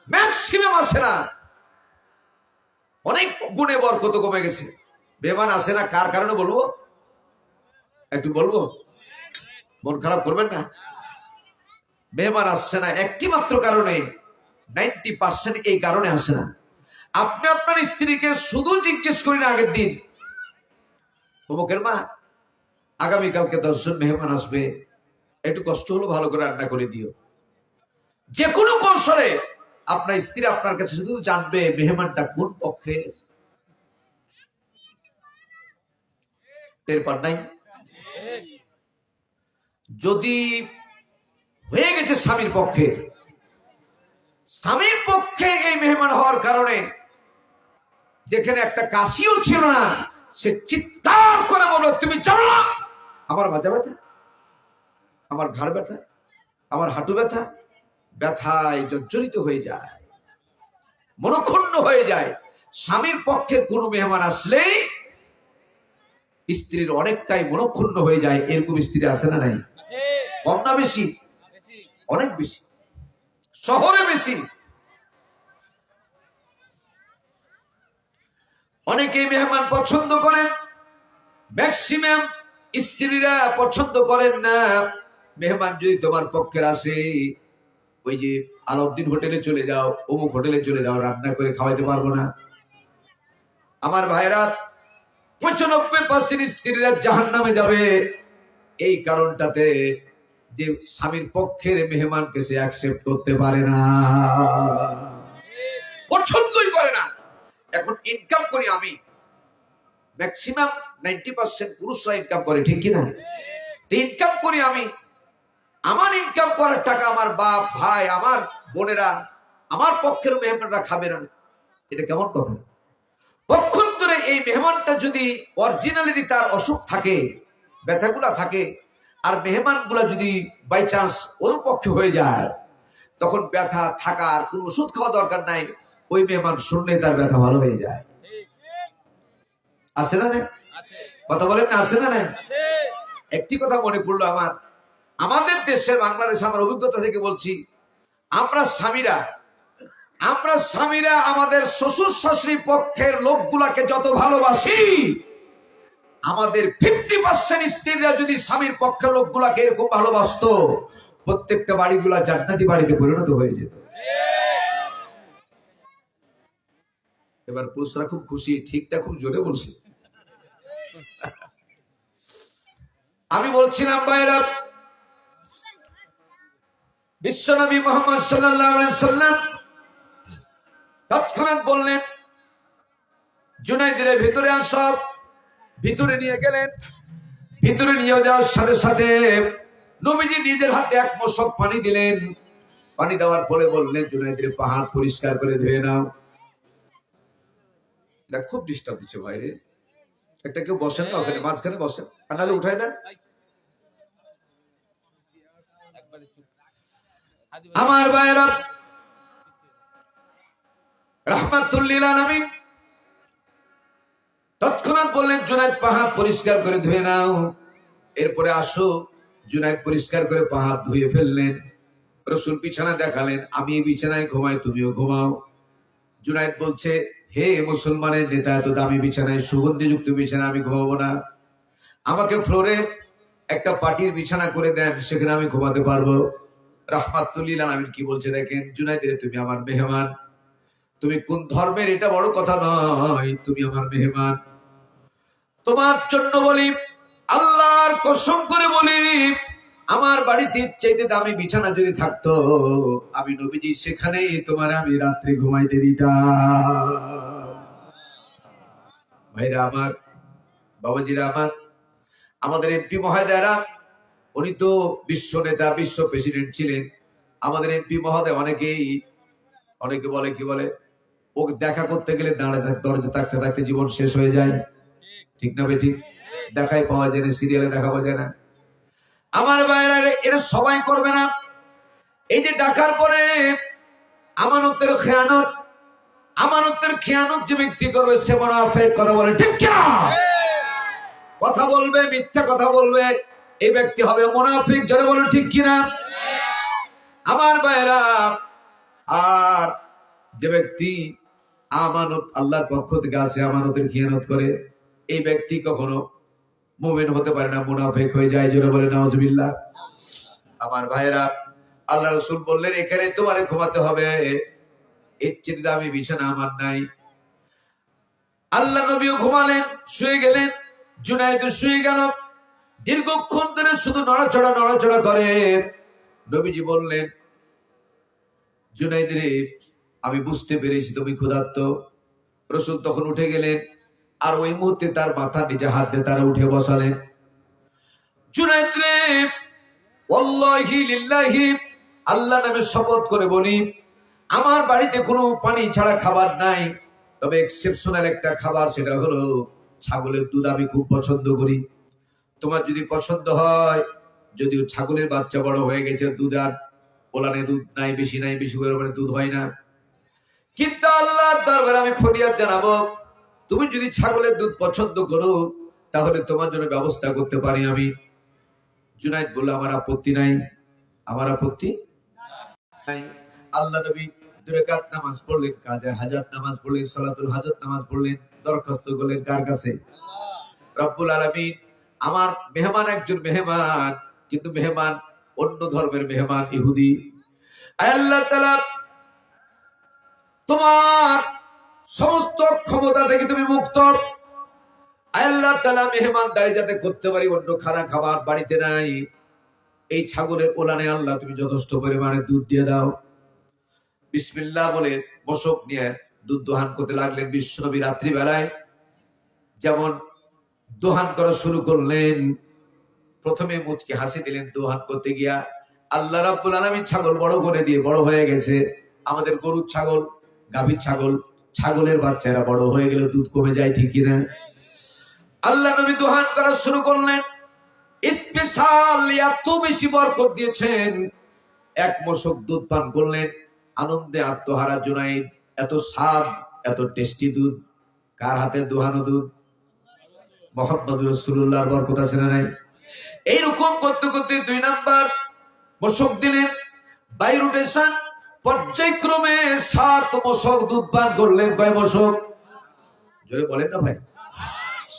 ম্যাক্সিমাম আসে না। অনেক গুণে বরকত কমে গেছে, মেহমান আসে না। কার কারণে বলবো? একটু বলবো, মন খারাপ করবেন না। মেহমান আসছে না একটি মাত্র কারণে, 90% এই কারণে আসে না। আপনি আপনার স্ত্রীকে শুধু জিজ্ঞেস করেন আগের দিন, অমুকের মা, আগামীকালকে 10 জন মেহমান আসবে, একটু কষ্ট হলো ভালো করে রান্না করে দিও। যে কোনো কৌশলে আপনার স্ত্রী আপনার কাছে শুধু জানবে মেহমানটা কোন পক্ষে। টের পান নাই? যদি হয়ে গেছে স্বামীর পক্ষে এই মেহমান হওয়ার কারণে যেখানে একটা কাশিও ছিল না, সে চিৎকার করে বলল, তুমি জানো না আমার মাজা ব্যথা, আমার ঘাড় ব্যথা, আমার হাঁটু ব্যথা, ব্যথায় জর্জরিত হয়ে যায়, মনক্ষুণ্ণ হয়ে যায়। স্বামীর পক্ষে কোন মেহমান আসলেই স্ত্রীর অনেকটাই মনক্ষুণ্ণ হয়ে যায়। এরকম স্ত্রী আছে না নাই? কম না বেশি? অনেক বেশি, শহরে বেশি। অনেকেই মেহমান পছন্দ করেন, ম্যাক্সিমাম স্ত্রীরা পছন্দ করেন না। মেহমান যদি তোমার পক্ষের আসে, ওই যে আলাউদ্দিন হোটেলে চলে যাও, অমুক হোটেলে চলে যাও, রান্না করে খাওয়াইতে পারবো না। আমার ভাইরা, 95% স্ত্রীরা জাহান্নামে যাবে এই কারণটাতে, যে স্বামীর পক্ষের মেহমানকে সে অ্যাকসেপ্ট করতে পারে না, পছন্দই করে না। এখন ইনকাম করি আমি, ম্যাক্সিমাম 90% পুরুষরা ইনকাম করে, ঠিক কিনা? ইনকাম করি আমি, আমার ইনকাম করার টাকা আমার বাপ, ভাই, আমার বোনেরা, আমার পক্ষের মেহমানরা খাবে না। এটা কেমন কথা? পক্ষান্তরে এই মেহমানটা যদি অরিজিনালিটি, তার অসুখ থাকে, ব্যথাগুলা থাকে, আর মেহমানগুলা যদি বাই চান্স ওর পক্ষে হয়ে যায়, তখন ব্যথা থাকার কোন ওষুধ খাওয়া দরকার নাই, ওই মেহমান শুনলে তার ব্যথা ভালো হয়ে যায়। আছে না? কথা বলেন না, আছে না? একটি কথা মনে পড়লো আমার, আমাদের দেশের, বাংলাদেশ, আমার অভিজ্ঞতা থেকে বলছি, আমরা স্বামীরা আমরা স্বামীরা আমাদের শ্বশুর শাশুড়ি পক্ষের লোকগুলাকে যত ভালোবাসি, আমাদের 50% স্ত্রীরা যদি স্বামীর পক্ষের লোকগুলাকে এরকম ভালোবাসতো, প্রত্যেকটা বাড়িগুলা জান্নাতি বাড়িতে পরিণত হয়ে যেত। এবার পুরুষরা খুব খুশি, ঠিকটা খুব জোরে বলছে। আমি বলছিলাম ভাইরা, বিশ্বনবী মুহাম্মদ সাল্লাল্লাহু আলাইহি সাল্লাম তৎক্ষণাৎ বললেন, জুনাইদের ভিতরে আসো। ভিতরে নিয়ে গেলেন। ভিতরে নিয়ে যাওয়ার সাথে সাথে নবীজি নিজের হাতে এক মশক পানি দিলেন। পানি দেওয়ার পরে বললেন, জুনাইদের পা হাত পরিষ্কার করে ধুয়ে নাও। এটা খুব ডিস্টার্ব দিচ্ছে বাইরে। একটা কেউ বসেন না ওখানে, মাঝখানে বসেন, আর নাহলে উঠাই দেন। আমার ভাইরা, রাহমাতুল লিল আলামিন তৎক্ষণাৎ বললেন, জুনাইদ পা হাত পরিষ্কার করে ধুয়ে নাও। এরপরে আসো। জুনাইদ পরিষ্কার করে পা হাত ধুয়ে ফেললেন। রাসূল বিছানা দেখালেন, আমি এই বিছানায় ঘুমাই, তুমিও ঘুমাও। জুনাইদ বলছে, হে মুসলমানের নেতা, এত দামি বিছানায়, সুগন্ধিযুক্ত বিছানা আমি ঘুমাবো না। আমাকে ফ্লোরে একটা পাটির বিছানা করে দেন, সেখানে আমি ঘুমাতে পারবো। রাহমাতুল লিল আলামিন কি বলছে দেখেন, জুনাইদ, তুমি আমার মেহমান। তুমি কোন ধর্মের এটা বড় কথা নয়, তুমি আমার মেহমান। তোমার জন্য বলি, আল্লাহর কসম করে বলি, আমার বাড়িতে চাইতে দামি বিছানা যদি থাকতো, আমি নবীজি সেখানে তোমার আমি রাত্রে ঘুমাইতে দিতাম। ভাইরা আমার, বাবাজিরা আমার, আমাদের এমপি মহোদয়রা, উনি তো বিশ্ব নেতা, বিশ্ব প্রেসিডেন্ট ছিলেন। আমাদের এমপি মহোদয় অনেকে বলে, কি বলে, ওকে দেখা করতে গেলে দাঁড়িয়ে দরজা থাকতে থাকতে জীবন শেষ হয়ে যায়। ঠিক না বেঠিক? দেখাই পাওয়া যায় না, সিরিয়ালে দেখা পাওয়া যায় না। আমার ভাইরা, এটা সবাই করবে না। এই যে ডাকার পরে আমানতের খেয়ানত যে ব্যক্তি করবে, সে মুনাফিক। কথা বলে ঠিক কিনা? কথা বলবে, মিথ্যা কথা বলবে, এই ব্যক্তি হবে মুনাফিক। জোরে বলে ঠিক কিনা? আমার ভাইরা, আর যে ব্যক্তি আমানত আল্লাহর পক্ষ থেকে আসে, আমানতের খেয়ানত করে, এই ব্যক্তি কখনো মুমিন হতে পারে না, মুনাফিক হয়ে যায়। জোরে বলে নাউজুবিল্লাহ। আমার ভাইরা, আল্লাহ রাসূল বললেন, এখানে তোমারে ঘুমাতে হবে, এর চেয়ে দামি বিছানা আমার নাই। আল্লাহ নবীও ঘুমালেন, শুয়ে গেলেন। জুনাইদ শুয়ে গেল। দীর্ঘক্ষণ ধরে শুধু নড়াচড়া করে। নবীজি বললেন, জুনাইদ রে, আমি বুঝতে পেরেছি তুমি ক্ষুধার্ত। রাসূল তখন উঠে গেলেন, আর ওই মুহূর্তে তার মাথা নিজে হাত দিয়ে তারা উঠে বসালেন। জুনাইদ রে, ওয়াল্লাহি লিল্লাহি, আল্লাহ নামে শপথ করে বলি, আমার বাড়িতে কোনো পানি ছাড়া খাবার নাই, তবে এক্সেপশনাল একটা খাবার, সেটা হলো ছাগলের দুধ। আমি খুব পছন্দ করি। তোমার যদি পছন্দ হয়, যদিও ছাগলের বাচ্চা বড় হয়ে গেছে, দুধ আর ওলানে দুধ নাই, বেশি করে দুধ হয় না, কিন্তু আল্লাহর দরবারে আমি ফরিয়াদ জানাবো, তুমি যদি ছাগলের দুধ পছন্দ করো, তাহলে তোমার জন্য ব্যবস্থা করতে পারি আমি। জুনাইদ বলল, আমার আপত্তি নাই, আমার আপত্তি নাই। আল্লাহ নবী 2 রাকাত নামাজ পড়লেন, কাজে হাজাত নামাজ পড়লেন, সালাতুল হাজাত নামাজ পড়লেন, দরখাস্ত করলেন কার কাছে? রব্বুল আলামিন। আমার মেহমান একজন মেহমান, কিন্তু মেহমান অন্য ধর্মের মেহমান, ইহুদি। আল্লাহ তাআলা, তোমার সমস্ত ক্ষমতা থেকে তুমি মুক্ত। আল্লাহ তাআলা মেহমানদারি যাতে করতে পারি, অন্য খাবার বাড়িতে নাই, এই ছাগলের ওলানে আল্লাহ তুমি যথেষ্ট পরিমাণে দুধ দিয়ে দাও। বিসমিল্লাহ বলে মশক নিয়ে দুধ দোহান করতে লাগলেন। বিশ্বনবী রাত্রি বেলায় যেমন দোহান করা শুরু করলেন, প্রথমে মুচকি হাসি দিলেন দোহান করতে গিয়া। আল্লাহ রাব্বুল আলামিন ছাগল বড় করে দিয়ে, বড় হয়ে গেছে। আমাদের গরুর ছাগল, গাভীর ছাগল, ছাগলের বাচ্চারা বড় হয়ে গেলে দুধ কমে যায়, ঠিক কিনা? আল্লাহ নবী দোহান করা শুরু করলেন। স্পেশাল এত বেশি বরকত দিয়েছেন, এক মশক দুধ পান করলেন। আনন্দে আত্মহারা জুনাইদ। এত স্বাদ, এত টেস্টি দুধ, কার হাতে দোহানো দুধ? মুহাম্মদ রাসূলুল্লাহর বরকত আছে না নাই? এইরকম করতে করতে 2 নাম্বার মশক দিলেন। বাই রোটেশন পর্যায়ক্রমে 7 মশক দুধ পান করলেন। কয় মশক? জোরে বলেন না ভাই।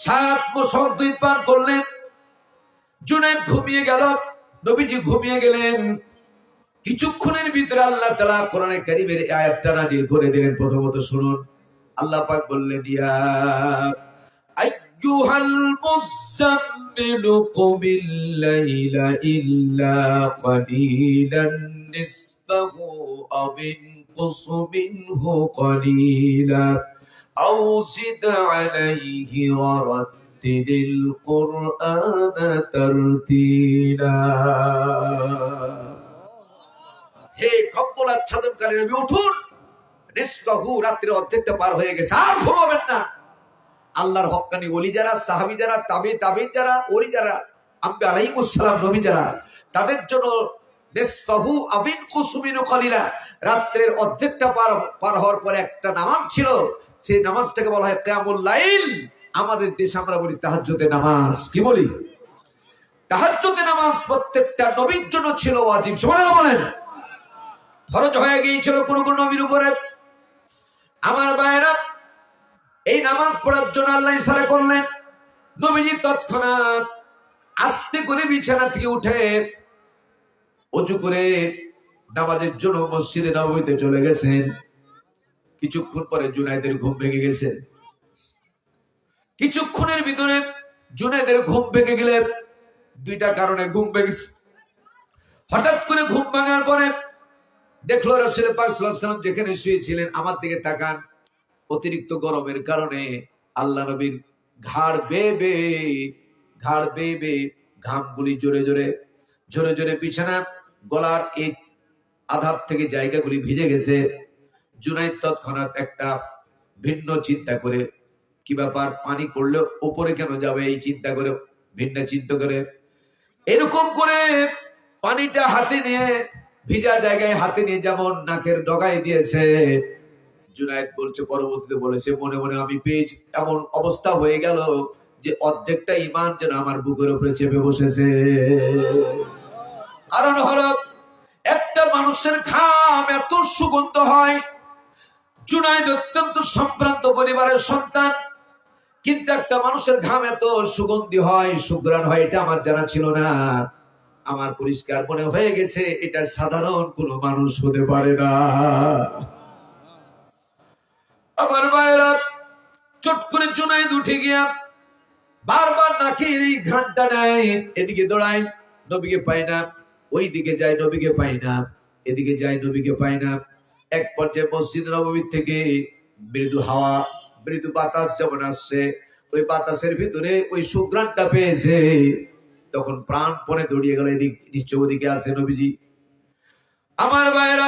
7 মশক দুধ পান করলেন। জুনায়েদ ঘুমিয়ে গেল, নবীজি ঘুমিয়ে গেলেন। কিছুক্ষণের ভিতরে আল্লাহ তাআলা কোরআনে কারীমের এই আয়াতটা নাযিল করে দিলেন। প্রথমত শুনুন, আল্লাহ পাক বললেন, ইয়া আইয়ুহাল মুযাম্মিলু কুমিল লাইলা ইল্লা কালিলান নিসফাহু আও ইনকুস মিনহু কালিলা আও জিদ আলাইহি ওয়া রাত্তিলিল কুরআনা তারতিলা। হে কম্বল আচ্ছাদনকারী নবী, উঠুন। নিসফাহু, রাত্রির অর্ধেকটা পার হয়ে গেছে, আর ঘুমাবেন না। আল্লাহর হক্কানি ওলি যারা, সাহাবী যারা, তাবিঈন যারা, ওলি যারা, আম্বিয়া আলাইহিমুস সালাম, নবী যারা, তাদের জন্য নিসফাহু আবিন কুসুমিনু কালিলা, রাত্রির অর্ধেকটা পার হওয়ার পরে একটা নামাজ ছিল, সেই নামাজটাকে বলা হয় কিয়ামুল লাইল। আমাদের দেশে আমরা বলি তাহাজ্জুদের নামাজ। কি বলি? তাহাজ্জুদের নামাজ প্রত্যেকটা নবীর জন্য ছিল ওয়াজিব। সুবহানাল্লাহ বলেন। ফরজ হয়ে গিয়েছিল কোন কোন নবীর উপরে। আমার ভাইরা, এই নামাজ পড়ার জন্য আল্লাহ ইশারা করলেন। নবীজি তৎক্ষণাৎ আস্তে করে বিছানা থেকে উঠে ওযু করে নামাজের জন্য মসজিদে নববীতে চলে গেছেন। কিছুক্ষণ পরে জুনায়েদের ঘুম ভেঙে গেছে। কিছুক্ষণের ভিতরে জুনায়েদের ঘুম ভেঙে গেলে দুইটা কারণে ঘুম ভেঙেছে। হঠাৎ করে ঘুম ভাঙার পরে দেখলো রাসূল পাক সাল্লাল্লাহু আলাইহি ওয়াসাল্লাম যেখানে শুয়েছিলেন, আমার দিকে তাকান। অতিরিক্ত গরমের কারণে আল্লাহ নবীর ঘাড় বেয়ে ঘামগুলি জোরে জোরে বিছানা গলার এই আধার থেকে জায়গাগুলি ভিজে গেছে। জুনায়েদ তৎক্ষণাৎ একটা ভিন্ন চিন্তা করে, কি ব্যাপার, পানি পড়লে উপরে কেন যাবে, এই চিন্তা করে, ভিন্ন চিন্তা করে, এরকম করে পানিটা হাতে নিয়ে, ভিজা জায়গায় হাতে নিয়ে যেমন নাকের ডগায় দিয়েছে। জুনায়েদ বলছে, পরবর্তীতে বলেছে, মনে মনে আমি পেয়েছি, এমন অবস্থা হয়ে গেল যে অর্ধেকটা ঈমান যেন আমার বুকের উপরে চেপে বসেছে। কারণ হলো, একটা মানুষের ঘাম এত সুগন্ধ হয়। জুনায়েদ অত্যন্ত সম্ভ্রান্ত পরিবারের সন্তান, কিন্তু একটা মানুষের ঘাম এত সুগন্ধি হয়, সুঘ্রাণ হয়, এটা আমার জানা ছিল না। আমার পরিষ্কার মনে হয়ে গেছে এটা সাধারণ কোনো মানুষ হতে পারে না। আমার ভাইরা, চট করে জুনায়েদ উঠে গিয়া বারবার নাকের এই ঘ্রাণটা নেয়। এদিকে দৌড়ায়, নবীকে পায় না। ওইদিকে যায়, নবীকে পায় না। এদিকে যায়, নবীকে পায় না। এক পর্যায়ে মসজিদ নববী থেকে মৃদু হাওয়া, মৃদু বাতাস যেমন আসছে, ওই বাতাসের ভিতরে ওই সুঘ্রাণটা পেয়েছে। তখন প্রাণপণে দৌড়িয়ে গেল, এদিক নিশ্চয় ওদিকে আছে নবীজি। আমার ভাইরা,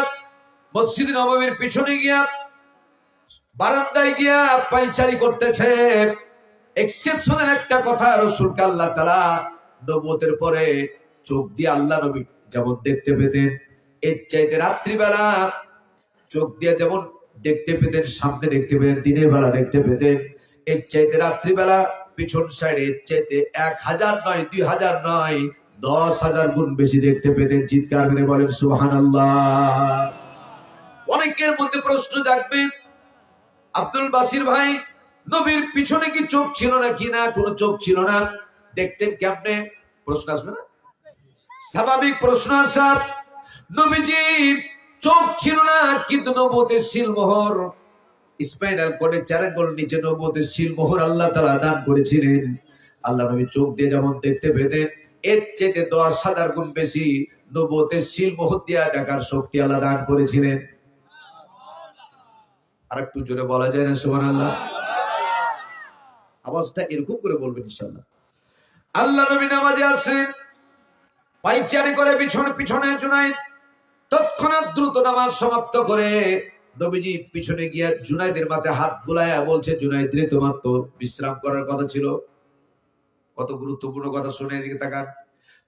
মসজিদ নববীর পিছনে গিয়া বারান্দায় গিয়া পায়চারি করতেছে। এক্সেপশনাল একটা কথা, রাসূলকে আল্লাহ তাআলা নবুয়তের পরে চোখ দিয়ে আল্লাহ নবী যেমন দেখতে পেতেন, এর চাইতে রাত্রিবেলা চোখ দিয়ে যেমন দেখতে পেতেন, সামনে দেখতে পেতেন, দিনের বেলা দেখতে পেতেন, এর চাইতে রাত্রিবেলা পিছন সাইডে এর চাইতে 1000 নয়, 2000 নয়, 10,000 গুণ বেশি দেখতে পেতেন। চিৎকার করে বলেন সুবহানাল্লাহ। অনেকের মধ্যে প্রশ্ন জাগবে, আব্দুল বাসির ভাই, নবীর পিছনে কি চোখ ছিল না? কি না, কোনো চোখ ছিল না, দেখতেন কেমনে? প্রশ্ন আসবে না? স্বাভাবিক প্রশ্ন আসার। নবীজি চোখ ছিল না, কিন্তু নবুয়তের সিলমোহর, স্পাইনাল কর্ডের 4 আঙ্গুল নিচে নবুয়তের সিলমোহর আল্লাহ তাআলা দান করেছিলেন। আল্লাহ নবী চোখ দিয়ে যেমন দেখতে পেতেন, এর চেয়ে 10,000 গুণ বেশি নবুয়তের সিলমোহর দিয়ে দেখার শক্তি আল্লাহ দান করেছিলেন। আর একটু জোরে বলা যায় না সুবহানাল্লাহ? আওয়াজটা এরকম করে বলবেন ইনশাআল্লাহ। আল্লাহ নবী নামাজে আছেন, পায়চারি করে পিছনে জুনায়েদ তৎক্ষণাৎ দ্রুত নামাজ সমাপ্ত করে নবীজি পিছনে গিয়া জুনায়েদের মাথায় হাত বুলায়া বলছে, জুনায়েদ রে, তোমার তো বিশ্রাম করার কথা ছিল। কত গুরুত্বপূর্ণ কথা, শুনে এদিকে তাকান।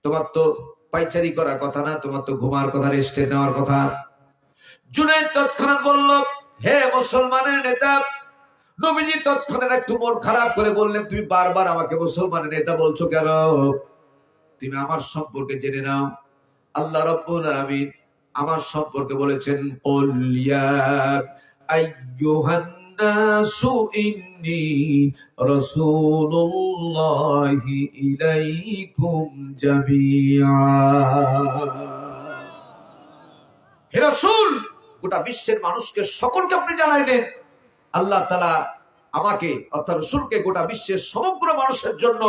তোমার তো পায়চারি করার কথা না, তোমার তো ঘুমার কথা, রেস্টে নেওয়ার কথা। জুনায়েদ তৎক্ষণাৎ বলল, হে মুসলমানের নেতা। নবীজি তৎক্ষণাৎ একটু মন খারাপ করে বললেন, তুমি বারবার আমাকে মুসলমানের নেতা বলছো কেন? তুমি আমার সম্পর্কে জেনে নাও, আল্লাহ রাব্বুল আলামিন আমার সম্পর্কে বলেছেন, কুল ইয়া আইয়ুহান নাসু ইন্নী রাসূলুল্লাহি ইলাইকুম জামিআ। হে রাসূল, গোটা বিশ্বের মানুষকে সকলকে আপনি জানাই দেন, আল্লাহ তাআলা আমাকে অর্থাৎ রাসূলকে গোটা বিশ্বের সমগ্র মানুষের জন্য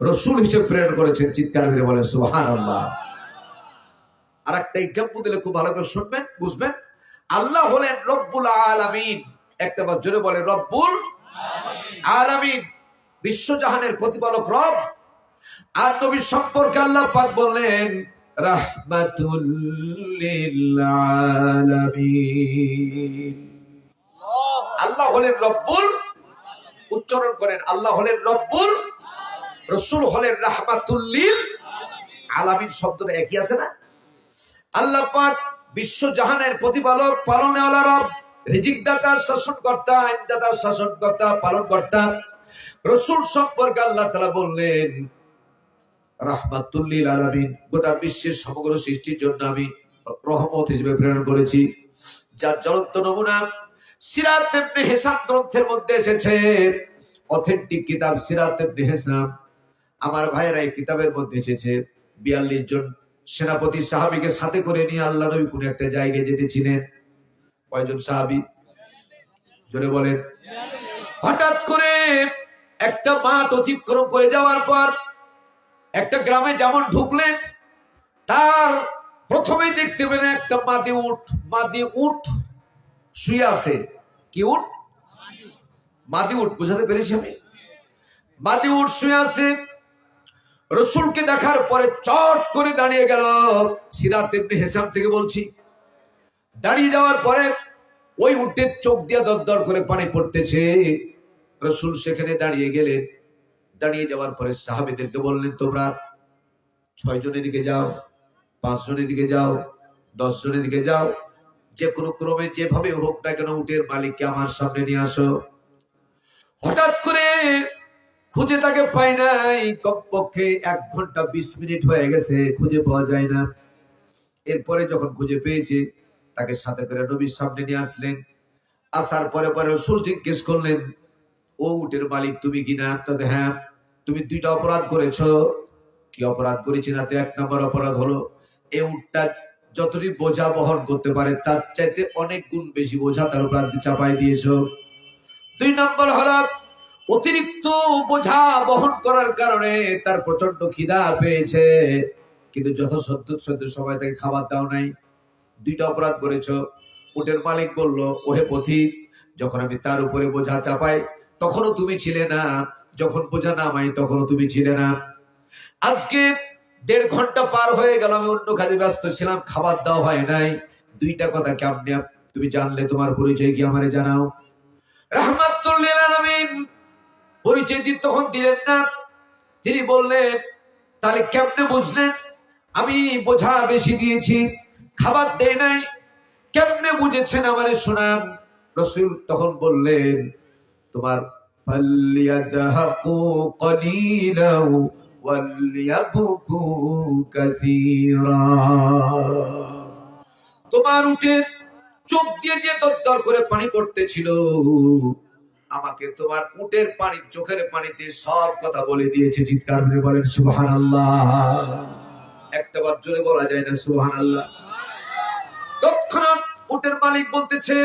রাসূল হিসেবে প্রেরণ করেছেন। চিৎকার করে বলেন সুবহানাল্লাহ। আর একটা এক্সাম্পল দিলে খুব ভালো করে শুনবেন, বুঝবেন। আল্লাহ হলেন রব্বুল আলামিন। একটা বার জোরে বলে রব্বুল আলামিন, বিশ্বজাহানের প্রতিপালক রব। আর নবী সম্পর্কে আল্লাহ পাক বললেন রাহমাতুল লিল আলামিন। আল্লাহ হলেন রব্বুল, উচ্চারণ করেন, আল্লাহ হলেন রব্বুল, রাসূল হলেন রাহমাতুল লিল আলামিন। শব্দটা একই আছে না? আল্লাহ পাক বিশ্বজাহানের প্রতিপালক, পালনেওয়ালা রব, রিজিক দাতা, শাসনকর্তা, আইনদাতা, শাসনকর্তা, পালনকর্তা। রাসূল সম্পর্কে আল্লাহ তাআলা বললেন রাহমাতুল লিল আলামিন, গোটা বিশ্বের সমগ্র সৃষ্টির জন্য আমি রহমত হিসেবে প্রেরণ করেছি। যার জ্বলন্ত নমুনা সিরাত ইবনে হিসাম গ্রন্থের মধ্যে এসেছে। অথেন্টিক কিতাব সিরাত ইবনে হিসাম। আমার ভাইয়েরা, এই কিতাবের মধ্যে এসেছে 42 জন সেনাপতি সাহাবীকে সাথে করে নিয়ে আল্লাহ নবী কোন একটা জায়গায় যেতেছিলেন। কয়জন সাহাবী? জোরে বলেন। হঠাৎ করে একটা মাঠ অতিক্রম করে যাওয়ার পর একটা গ্রামে যেমন ঢুকলেন, তার প্রথমেই দেখতে পেলেন একটা মাদি উট শুয়ে আছে। কি উট? মাদি উট। বুঝাতে পেরেছি আমি? মাদি উট শুয়ে আছে। রাসূলকে দেখার পরে চট করে দাঁড়িয়ে গেল। সিরাত ইবনে হিসাম থেকে বলছি। দাঁড়িয়ে যাওয়ার পরে ওই উটের চোখ দিয়ে দরদর করে পানি পড়তেছে। রাসূল সেখানে দাঁড়িয়ে গেলেন। দাঁড়িয়ে যাওয়ার পরে সাহাবীদেরকে বললেন, তোমরা 6 জনের দিকে যাও, 5 জনের দিকে যাও, 10 জনের দিকে যাও, যে কোনো ক্রমে যেভাবে হোক না কেন উটের মালিককে আমার সামনে নিয়ে আসো। হঠাৎ করে খুঁজে তাকে পাই নাই। কমপক্ষে 1 ঘন্টা 20 মিনিট হয়ে গেছে, খুঁজে পাওয়া যায় না। এরপরে যখন খুঁজে পেয়েছে, তাকে সাথে করে নবীর সামনে নিয়ে আসলেন। আসার পরে পরে রাসূল জিজ্ঞেস করলেন, ও উটের মালিক তুমি কিনা? তো হ্যাঁ। তুমি 2টা অপরাধ করেছো। কি অপরাধ করেছি? না, 1 নম্বর অপরাধ হলো এই উটটা যতটি বোঝা বহন করতে পারে তার চাইতে অনেক গুণ বেশি বোঝা তার উপর আজকে চাপাই দিয়েছো। 2 নম্বর হলো অতিরিক্ত বোঝা বহন করার কারণে তার প্রচন্ড খিদা পেয়েছে, কিন্তু যথাসাধ্য সময় তাকে খাবার দাও নাই। 2টা অপরাধ করেছো। উটের মালিক বলল, ওহে পথিক, যখন আমি তার উপরে বোঝা চাপাই তখনও তুমি ছিলে না, যখন বোঝা নামাই তখনও তুমি ছিলে না। আজকে 1.5 ঘন্টা পার হয়ে গেল, আমি অন্য কাজে ব্যস্ত ছিলাম, খাবার দাও হয় নাই। 2টা কথা কেমনে তুমি জানলে? তোমার পরিচয় কি আমারে জানাও। রাহমাতুল লিল আলামিন পরিচয় তখন দিলেন না। তিনি বললেন, তাহলে কেমনে বুঝলেন আমি বোঝা বেশি দিয়েছি, খাবার দেই নাই? কেমনে বুঝেছেন আমারে শোনান। রাসূল তখন বললেন, তোমার ফালইয়াদহাকু কলিলাও ওয়ালইয়াবকু কাসীরা। তোমার উটের চোখ দিয়ে যে দরদর করে পানি পড়তেছিল, আমাকে তোমার উটের পানি, চোখের পানিতে সব কথা বলে দিয়েছে। চিৎকার করে বলেন সুবহানাল্লাহ। একটাবার জোরে বলা যায় না সুবহানাল্লাহ? তৎক্ষণাৎ উটের মালিক বলতেছে,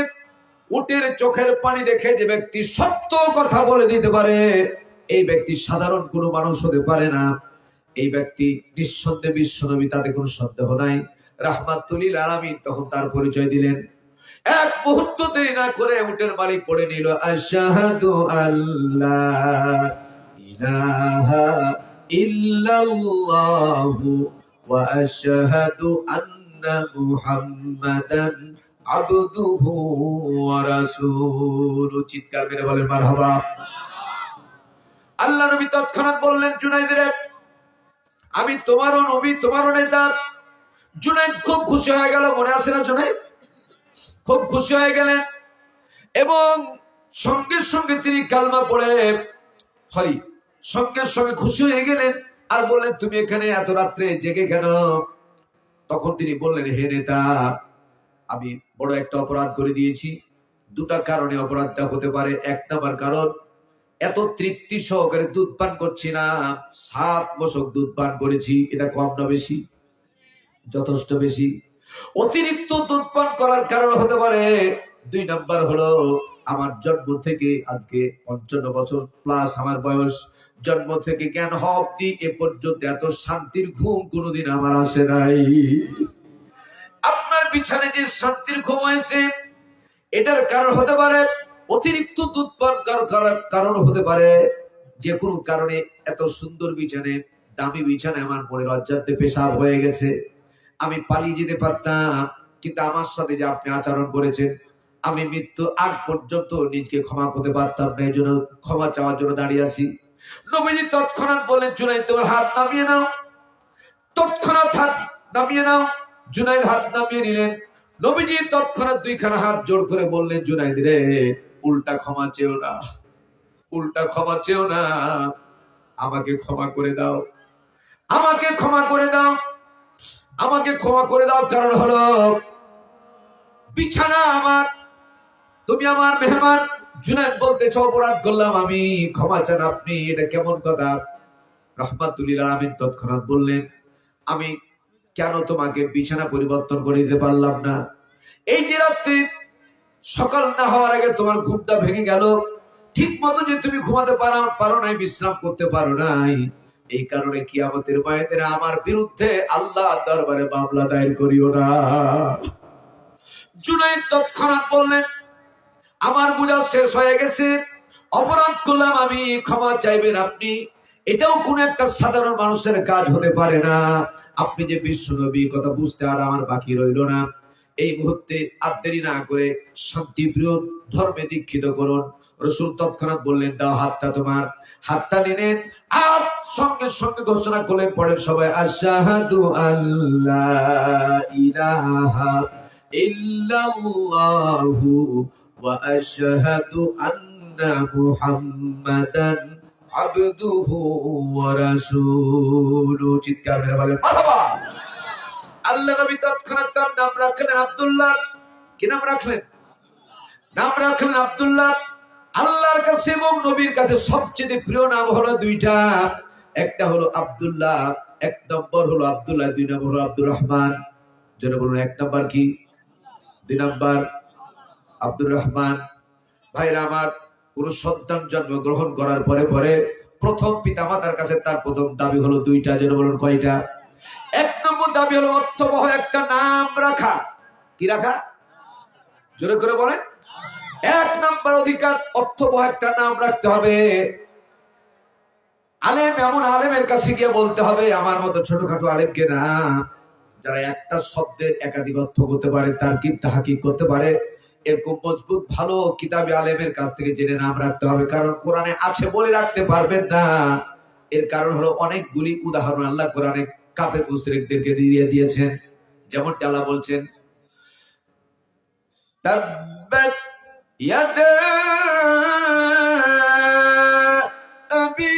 উটের চোখের পানি দেখে যে ব্যক্তি সত্য কথা বলে দিতে পারে, এই ব্যক্তি সাধারণ কোনো মানুষ হতে পারে না। এই ব্যক্তি নিঃসন্দেহে বিশ্বনবী, তাতে কোনো সন্দেহ নাই। রাহমাতুল লিল আলামিন তখন তার পরিচয় দিলেন। 1 মুহূর্ত দেরি না করে উটের মালিক পড়ে নিল, আশহাদু আল্লা ইলাহা ইল্লাল্লাহু ওয়া আশহাদু আন্না মুহাম্মাদান আবদুহু ওয়া রাসূলুহু। চিৎকার করে বলেন মারহাবা। আল্লাহ নবী তৎক্ষণাৎ বললেন, জুনাইদ রে, আমি তোমারও নবী, তোমারও নেতা। জুনাইদ খুব খুশি হয়ে গেল। মনে আছে না? জুনাইদ খুব খুশি হয়ে গেলেন এবং সঙ্গে সঙ্গে তিনি কালমা পড়ে সঙ্গে সঙ্গে খুশি হয়ে গেলেন। আর বললেন, তুমি এখানে এত রাত্রে জেগে কেন? তখন তিনি বললেন, হে নেতা, আমি বড় একটা অপরাধ করে দিয়েছি। দুটা কারণে অপরাধটা হতে পারে। এক নাম্বার কারণ, এত তৃপ্তি সহকারে দুধ পান করছি না, 7 মশক দুধ পান করেছি। এটা কম না বেশি? যথেষ্ট বেশি। অতিরিক্ত দুধ পান করার কারণ হতে পারে। 2 নাম্বার হলো, আমার জন্ম থেকে আজকে 55 বছর প্লাস আমার বয়স, জন্ম থেকে জ্ঞান হওয়া অব্দি এ পর্যন্ত এত শান্তির ঘুম কোনোদিন আমার আসে নাই। আপনার বিছানে যে শান্তির ঘুম হয়েছে, এটার কারণ হতে পারে অতিরিক্ত দুধ পান করার কারণ হতে পারে। যে কোনো কারণে এত সুন্দর বিছানে, দামি বিছানে আমার মনে লজ্জাতে পেশাব হয়ে গেছে। আমি পালিয়ে যেতে পারতাম, কিন্তু আমার সাথে যে আপনি আচরণ করেছেন, আমি মৃত্যু আগ পর্যন্ত নিজকে ক্ষমা করতে পারতাম না। এই জন্য ক্ষমা চাওয়ার জন্য দাঁড়িয়ে আছি। নবীজি তৎক্ষণাৎ বললেন, জুনাইদ তোমার হাত নামিয়ে নাও। তৎক্ষণাৎ হাত নামিয়ে নাও। জুনাইদ হাত নামিয়ে নিলেন। নবীজি তৎক্ষণাৎ 2খানা হাত জোর করে বললেন, জুনাইদ রে, উল্টা ক্ষমা চেও না, উল্টা ক্ষমা চেও না, আমাকে ক্ষমা করে দাও, আমাকে ক্ষমা করে দাও, আমাকে ক্ষমা করে দাও। কারণ হলো, বিছানা আমার, তুমি আমার মেহমান। জুনাইদ বলতেছে, অপরাধ করলাম আমি, ক্ষমা চান আপনি, এটা কেমন কথা? রাহমাতুল লিল আলামিন তৎক্ষণাৎ বললেন, আমি কেন তোমাকে বিছানা পরিবর্তন করে দিতে পারলাম না? এই যে রাত্রি সকাল না হওয়ার আগে তোমার ঘুমটা ভেঙে গেল, ঠিক মতো যে তুমি ঘুমাতে পারো নাই, বিশ্রাম করতে পারো নাই, এই কারণে কিয়ামতের ময়দানে আমার বিরুদ্ধে আল্লাহ দরবারে মামলা দায়ের করিও না। জুনাইদ তৎক্ষণাৎ বললেন, আমার বোঝা শেষ হয়ে গেছে, অপরাধ করলাম আমি, ক্ষমা চাইবেন আপনি। এটাও কোন একটা সাধারণ মানুষের কাজ হতে পারে না। আপনি যে বিশ্ব নবী, কথা বুঝতে আর আমার বাকি রইল না। এই মুহূর্তে আর দেরি না করে শান্তিপ্রিয় ধর্মে দীক্ষিত করুন। রাসূল তৎক্ষণাৎ বললেন, দাও হাতটা তোমার। হাতটা নিলেন আর সঙ্গে সঙ্গে ঘোষণা করলেন, পড়েন সবাই, আশহাদু আল্লা ইলাহা ইল্লাল্লাহু ওয়া আশহাদু আন্না মুহাম্মাদান আবদুহু ওয়া রাসূলুহু। চিৎকার মেরে বলেন মারহাবা। আল্লাহ নবী তৎক্ষণাৎ তার নাম রাখলেন আব্দুল্লাহ। কি নাম রাখলেন? নাম রাখলেন আব্দুল্লাহ। আল্লাহর কাছে এবং নবীর কাছে সবচেয়ে প্রিয় নাম হলো 2টা। একটা হলো আব্দুল্লাহ, 1 নম্বর হলো আব্দুল্লাহ, 2 নম্বর হলো আব্দুর রহমান। যারা বলুন 1 নম্বর কি, 2 নম্বর আব্দুর রহমান। ভাইরা আমার, কোন সন্তান জন্মগ্রহণ করার পরে পরে প্রথম পিতামাতার কাছে তার প্রথম দাবি হলো 2টা। যারা বলুন কয়টা? 1 নম্বর দাবি হলো অর্থবহ একটা নাম রাখা। কি রাখা? জোরে করে বলেন। 1 নম্বর অধিকার, অর্থবহ একটা নাম রাখতে হবে। আলেম, এমন আলেমের কাছে গিয়ে বলতে হবে, আমার মতো ছোটখাটো আলেমকে না, যারা একটা শব্দের একাধিক অর্থ করতে পারে, তারকিব তাহকিক করতে পারে, এরকম মজবুত ভালো কিতাবি আলেমের কাছ থেকে জেনে নাম রাখতে হবে। কারণ কোরআনে আছে বলে রাখতে পারবেন না। এর কারণ হলো, অনেকগুলি উদাহরণ আল্লাহ কোরআনে কাফের মুশরিকদেরকে দিয়ে দিয়েছেন। যেমন আল্লাহ বলছেন, তাব্বাত ইয়াদা আবি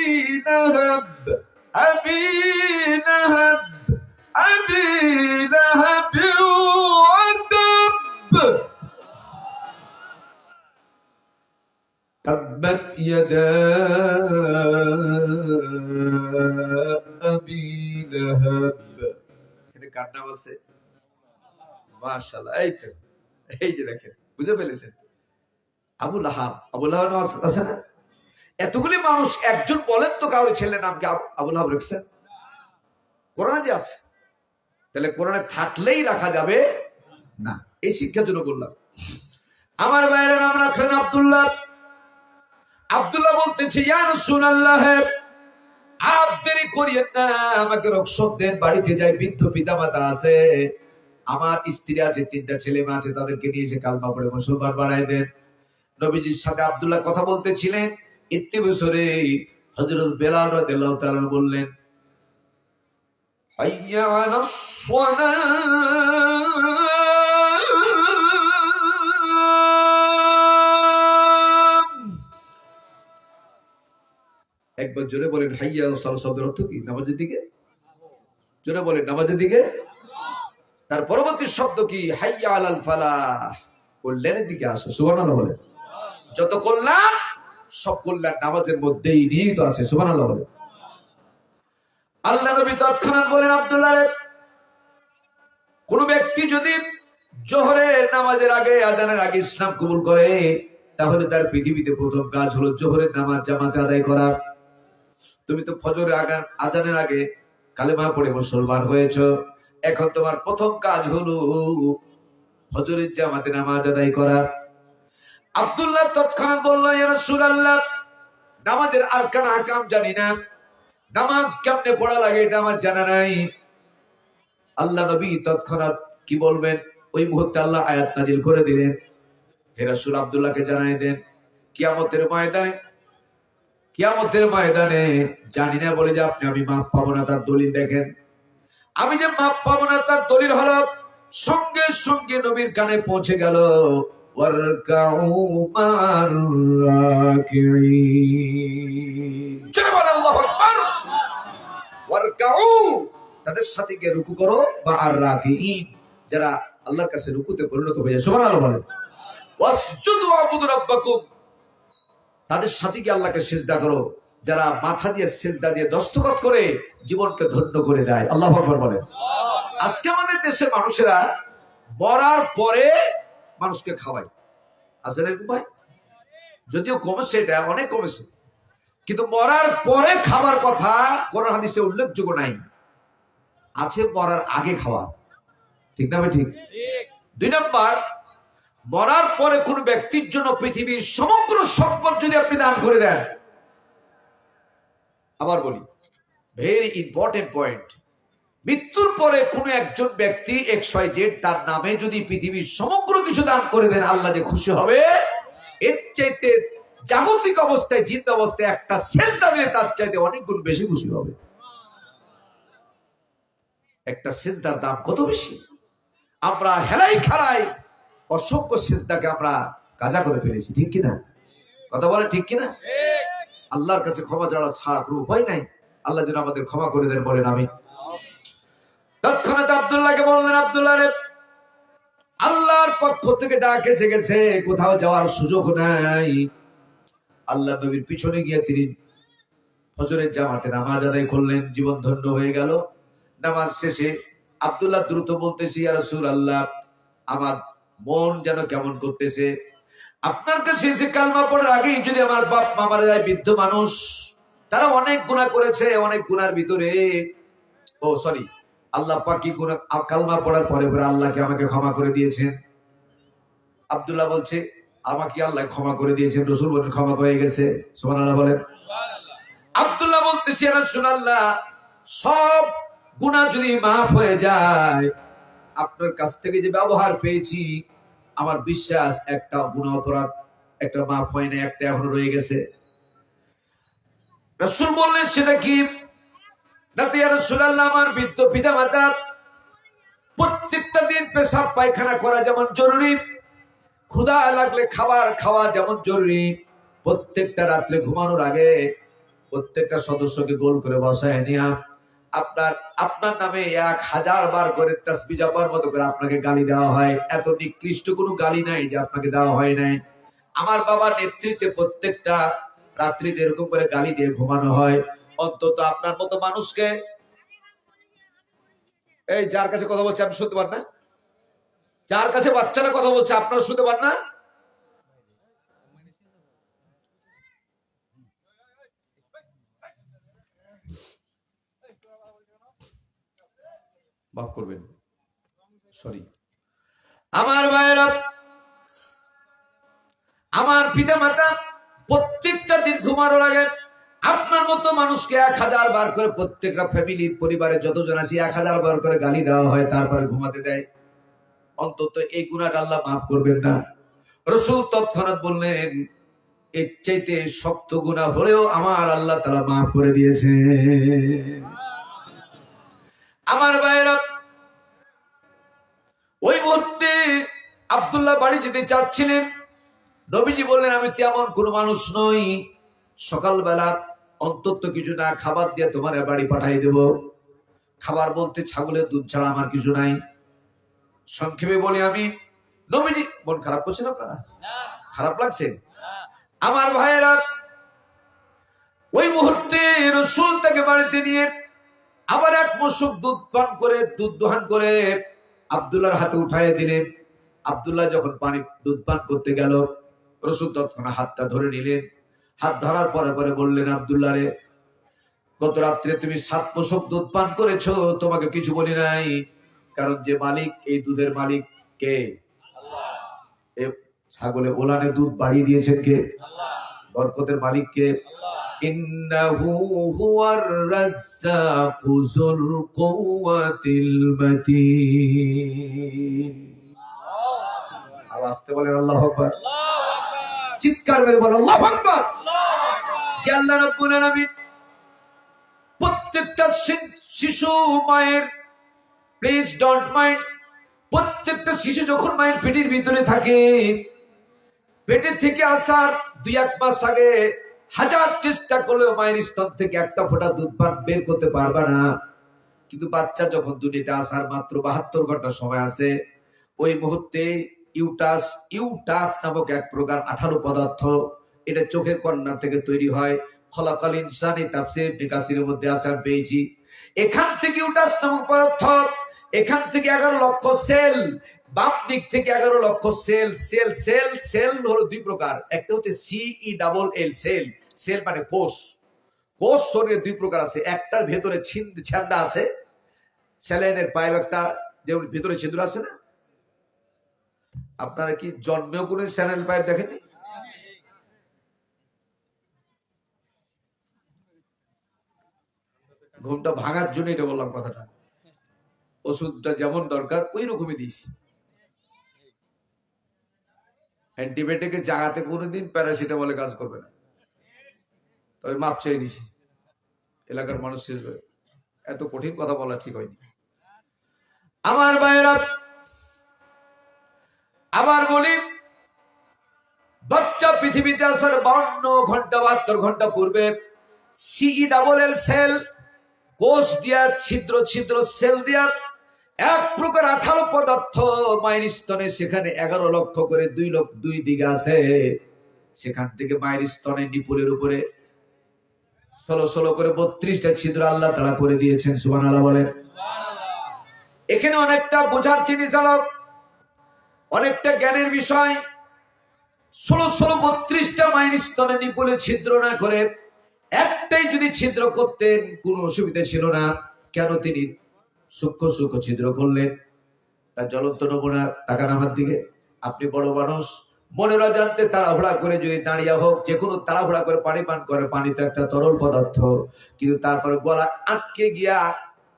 লাহাব আবি লাহাব আবি লাহাব ওয়া তাব। তাব্বাত ইয়াদা আবি লাহাব। এটা কার নাম আছে? মাশাআল্লাহ। এই তো, এই যে দেখেন, বুঝে ফেলেছেন, আবু লাহাব। আবু লাহাব আছে না? এতগুলি মানুষ, একজন বলেন তো কারো ছেলের নাম কি আবু লাহাব রাখছেন? কোরআনে যে আছে। তাহলে কোরআনে থাকলেই রাখা যাবে না। এই শিক্ষার জন্য বললাম। আমার ভাইয়ের নাম রাখলেন আব্দুল্লাহ। আব্দুল্লাহ বলতেছে, ইয়া রাসূলুল্লাহ, আপ দেরি করিয়েন না, আমাকে রক্ষক দেন, বাড়িতে যাই, বৃদ্ধ পিতামাতা আছে, আমার স্ত্রী আছে, 3টা ছেলে মেয়ে আছে, তাদেরকে নিয়ে এসে কালমা পড়ে মুসলমান বানায় দেন। নবীজির সাথে আব্দুল্লাহ কথা বলতেছিলেন। ইতি বছরে হযরত বেলাল রাদিয়াল্লাহু তাআলা বললেন, হাইয়া আলাস সালাহ। একবার জোরে বলেন, হাইয়া আলাস সালাহ শব্দের অর্থ কি? নামাজের দিকে। জোরে বলেন, নামাজের দিকে। তার পরবর্তী শব্দ কি? হাইয়া আলাল ফালাহ, কল্যাণের দিকে আসো। সুবহানাল্লাহ বলে। যত কল্যাণ সব কল্যাণ নামাজের মধ্যেই নিহিত আছে। সুবহানাল্লাহ বলে। আল্লাহ নবী তৎক্ষণাৎ বলেন, আব্দুল্লাহ রে, কোন ব্যক্তি যদি জোহরের নামাজের আগে, আজানের আগে ইসলাম কবুল করে, তাহলে তার পৃথিবীতে প্রথম কাজ হলো জোহরের নামাজ জামাতে আদায় করা। তুমি তো ফজরের আজানের আগে কালেমা পড়ে মুসলমান হয়েছ, এখন তোমার প্রথম কাজ হলো ফজরের জামাতে নামাজ আদায় করা। আব্দুল্লাহ তৎক্ষণাৎ বলল, ইয়া রাসূলুল্লাহ, নামাজের আরকান আহকাম জানি না, নামাজ কেমনে পড়া লাগে এটা আমার জানা নাই। আল্লাহ নবী তৎক্ষণাৎ কি বলবেন, ওই মুহূর্তে আল্লাহ আয়াত নাজিল করে দিলেন, হে রাসূল আব্দুল্লাহকে জানাই দেন, কিয়ামতের ময়দানে জানি না বলে যে আমি মাপ পাবো না, তার দলিল দেখেন। আমি যে মাপ পাবো না তার দলিল হলো, সঙ্গে সঙ্গে নবীর কানে পৌঁছে গেল, ওয়ারকাউ মার রাকিঈন। জোরে বলো আল্লাহু আকবার। ওয়ারকাউ, তাদের সাথে গিয়ে রুকু করো, বা আর রাকিঈন, যারা আল্লাহর কাছে রুকুতে পরিণত হয়ে যায়। সুবহানাল্লাহ বলেন। ওয়াসজুদু ওয়াবুদু রাব্বাকুম, তাদের সাথে গিয়ে আল্লাহকে সিজদা করো, যারা মাথা দিয়ে সিজদা দিয়ে দস্তখত করে জীবনকে ধন্য করে দেয়। আল্লাহু আকবার বলেন। আজকে আমাদের দেশের মানুষেরা মরার পরে মানুষকে খাওয়ায়, আছে না এরকম ভাই? যদিও কমেছে, এটা অনেক কমেছে, কিন্তু মরার পরে খাবার কথা কোরআন হাদিসে উল্লেখযোগ্য নাই। আছে মরার আগে খাওয়া, ঠিক না ভাই? ঠিক। 2 নম্বর, মরার পরে কোন ব্যক্তির জন্য পৃথিবীর সমগ্র সম্পদ যদি আপনি দান করে দেন, আবার বলি, ভেরি ইম্পর্টেন্ট পয়েন্ট, মৃত্যুর পরে কোন একজন ব্যক্তি XYZ তার নামে যদি পৃথিবীর সমগ্র কিছু দান করে দেন, আল্লাহ যে খুশি হবে, এর চাইতে জাগতিক অবস্থায়, জিন্দা অবস্থায় একটা সেজদা দিলে তার চাইতে অনেক গুণ বেশি খুশি হবে। একটা সেজদার দাম কত বেশি! আমরা হেলাই খেলাই অসংখ্য সেজদাকে আমরা কাজা করে ফেলেছি, ঠিক কিনা? কথা বলে ঠিক কিনা? আল্লাহর কাছে ক্ষমা ছাড়া কোনো উপায় নাই। আল্লাহ যেন আমাদের ক্ষমা করে দেন, বলেন আমিন। তৎক্ষণাৎ আব্দুল্লাহকে বললেন, আব্দুল্লাহ রে, আল্লাহর পক্ষ থেকে ডাক এসে গেছে, কোথাও যাওয়ার সুযোগ নাই। আল্লাহ নবীর পিছনে গিয়ে তিনি ফজরের জামাতে নামাজ আদায় করলেন, জীবন ধন্য হয়ে গেল। নামাজ শেষে আব্দুল্লাহ দ্রুত বলতেছে, ইয়া রাসূলুল্লাহ, আমার মন যেন কেমন করতেছে, আপনার কাছে এসে কালমা পড়ার আগেই যদি আমার বাপ মা মারা যায়, বৃদ্ধ মানুষ, তারা অনেক গুনাহ করেছে, অনেক গুনার ভিতরে আল্লাহ পাক কি গুনাহ কালমা পড়ার পরে আল্লাহকে আমাকে ক্ষমা করে দিয়েছেন। আব্দুল্লাহ বলছে, আমাকে আল্লাহ ক্ষমা করে দিয়েছেন। রাসূল বলেন, ক্ষমা হয়ে গেছে। সুবহানাল্লাহ বলেন। আব্দুল্লাহ বলতেছে, ইয়া রাসূলুল্লাহ, সব গুনাহ যদি মাফ হয়ে যায়, আপনার কাছ থেকে যে ব্যবহার পেয়েছি, আমার বিশ্বাস একটা গুনাহ অপরাধ একটা মাফ হয় না, একটা এখনো রয়ে গেছে। রাসূল বললেন, সেটা কি? না তো ইয়া রাসূলুল্লাহ, আমার বৃদ্ধ পিতামাতা প্রত্যেকটা দিন পেশাব পায়খানা করা যেমন জরুরি, ক্ষুধা লাগলে খাবার খাওয়া যেমন জরুরি, প্রত্যেকটা রাত্রে ঘুমানোর আগে প্রত্যেকটা সদস্যকে গোল করে বসায় নিয়ে আপনার নামে 1000 বার করে তাসবিহ জপার মতো করে আপনাকে গালি দেওয়া হয়। এত নিকৃষ্ট কোনো গালি নাই যে আপনাকে দেওয়া হয় নাই। আমার বাবার নেতৃত্বে প্রত্যেকটা রাত্রিতে এরকম করে গালি দিয়ে ঘুমানো হয়। অন্তত আপনার মতো মানুষকে, এই যার কাছে কথা বলছে আপনি শুনতে পান না, যার কাছে বাচ্চারা কথা বলছে আপনারা শুনতে পান না? মাফ করবেন, সরি। আমার ভাইরা, আমার পিতা মাতা প্রত্যেকটা দিন ঘুমানোর আগে আপনার মতো মানুষকে 1000 বার করে, প্রত্যেকটা ফ্যামিলির পরিবারে যতজন আছে 1000 বার করে গালি দেওয়া হয়, তারপরে ঘুমাতে দেয়। অন্তত এই গুনাহটা আল্লাহ মাফ করবেন না? রাসূল তৎক্ষণাৎ বললেন, এর চাইতে শক্ত গুনাহ হলেও আমার আল্লাহ তাআলা মাফ করে দিয়েছে। আমার ভাইরা, ওই মুহূর্তে আব্দুল্লাহ বাড়ি যেতে চাচ্ছিলেন। নবীজি বললেন, আমি তেমন কোন মানুষ নই, সকালবেলা অন্তত কিছু না খাবার দিয়ে তোমার বাড়ি পাঠাই দেব। খাবার বলতে ছাগলের দুধ ছাড়া আমার কিছু নাই। সংক্ষেপে বলি আমি, নবীজি মন খারাপ করছেন আপনারা? খারাপ লাগছে? আমার ভাইয়েরা, ওই মুহূর্তে রাসূল তাকে বাড়িতে নিয়ে আবার এক মশক দুধ পান করে, দুধ দোহান করে আব্দুল্লাহর হাতে উঠাইয়ে দিলেন। আব্দুল্লাহ যখন পানি দুধ পান করতে গেল, রাসূল তৎক্ষণাৎ হাতটা ধরে নিলেন। হাত ধরার পরে পরে বললেন, আব্দুল্লাহ রে, গত রাত্রে তুমি 7 মশক দুধ পান করেছো, তোমাকে কিছু বলি নাই, কারণ যে মালিক, এই দুধের মালিক কে? আল্লাহ। এই ছাগলে ওলানের দুধ বাড়িয়ে দিয়েছেন কে? আল্লাহ। বরকতের মালিক কে? আল্লাহ। ইন্নাহু হুয়ার রাজ্জাকু যুল কুওয়াতিল মাতিন। আওয়াজ আসতে বলেন আল্লাহু আকবার। আল্লাহু আকবার। চিৎকার করে বলেন আল্লাহু আকবার। আল্লাহু আকবার। যে আল্লাহ রাব্বুল আলামিন প্রত্যেকটা শিশু মায়ের, প্লিজ ডোন্ট মাইন্ড, প্রত্যেকটা শিশু যখন মায়ের পেটের ভিতরে থাকে, পেটে থেকে আসার 2-1 মাস আগে হাজার চেষ্টা করলেও মায়ের স্তন থেকে একটা ফোঁটা দুধ পান বের করতে পারবে না। কিন্তু বাচ্চা যখন দুনিয়াতে আসার মাত্র 72 ঘন্টা সময় আছে, ওই মুহূর্তে ইউটাস নামক এক প্রকার আঠালো পদার্থ, এটা চোখের কর্ণা থেকে তৈরি হয়। খলাকাল ইনসানি তাফসীর ইবনে কাসিরের মধ্যে আছে, আমি পেয়েছি। এখান থেকে ইউটাস নামক পদার্থ, এখান থেকে 11 লক্ষ সেল, বাম দিক থেকে 11 লক্ষ সেল। সেল হলো 2 প্রকার, একটা হচ্ছে CELL সেল, সেল মানে কোষ। কোষ শরীরে 2 প্রকার আছে, একটার ভেতরে ছিন্দা আছে, স্যালাইনের পাইপ একটা, যে ভিতরে ছিদ্র আছে না? আপনারা কি জন্মেও কোনো স্যালাইন পাইপ দেখেননি? ঘুমটা ভাঙার জন্য এটা বললাম কথাটা। ওষুধটা যেমন দরকার ওই রকমই দিস। অ্যান্টিবায়োটিকের জায়গাতে কোনোদিন প্যারাসিটামলে কাজ করবে না, তবে মাপ চাই দিছি। এলাকার মানুষের এত কঠিন কথা বলা ঠিক হয়নি। আমার ভাইয়েরা, আবার বলি, বাচ্চা পৃথিবীতে আসার 52 ঘন্টা 72 ঘন্টা পূর্বে CELL সেল, কোষ দিয়া, ছিদ্র সেল দিয়া এক প্রকার আঠালো পদার্থ মায়ের স্তনে, সেখানে 11 লক্ষ করে 2 দিকে আছে। সেখান থেকে মায়ের স্তনে নিপুলের উপরে 16 করে 32টা ছিদ্র আল্লাহ তাআলা করে দিয়েছেন। সুবহানাল্লাহ বলেন। এখানে অনেকটা বোঝার জিনিস হলো, অনেকটা জ্ঞানের বিষয়। 32টা মায়ের স্তনে নিপুলে ছিদ্র না করে একটাই যদি ছিদ্র করতেন কোনো অসুবিধা ছিল না। কেন তিনি সূক্ষ্ম ছিদ্র করলেন? তার জ্বলন্ত নমুনা তাকান আমার দিকে। আপনি বড় মানুষ, মনের অজান্তে তাড়াহুড়া করে যদি দাঁড়িয়ে হোক, যে কোনো তাড়াহুড়া করে পানি পান করে, পানি তো একটা তরল পদার্থ, কিন্তু তারপরে গলা আটকে গিয়া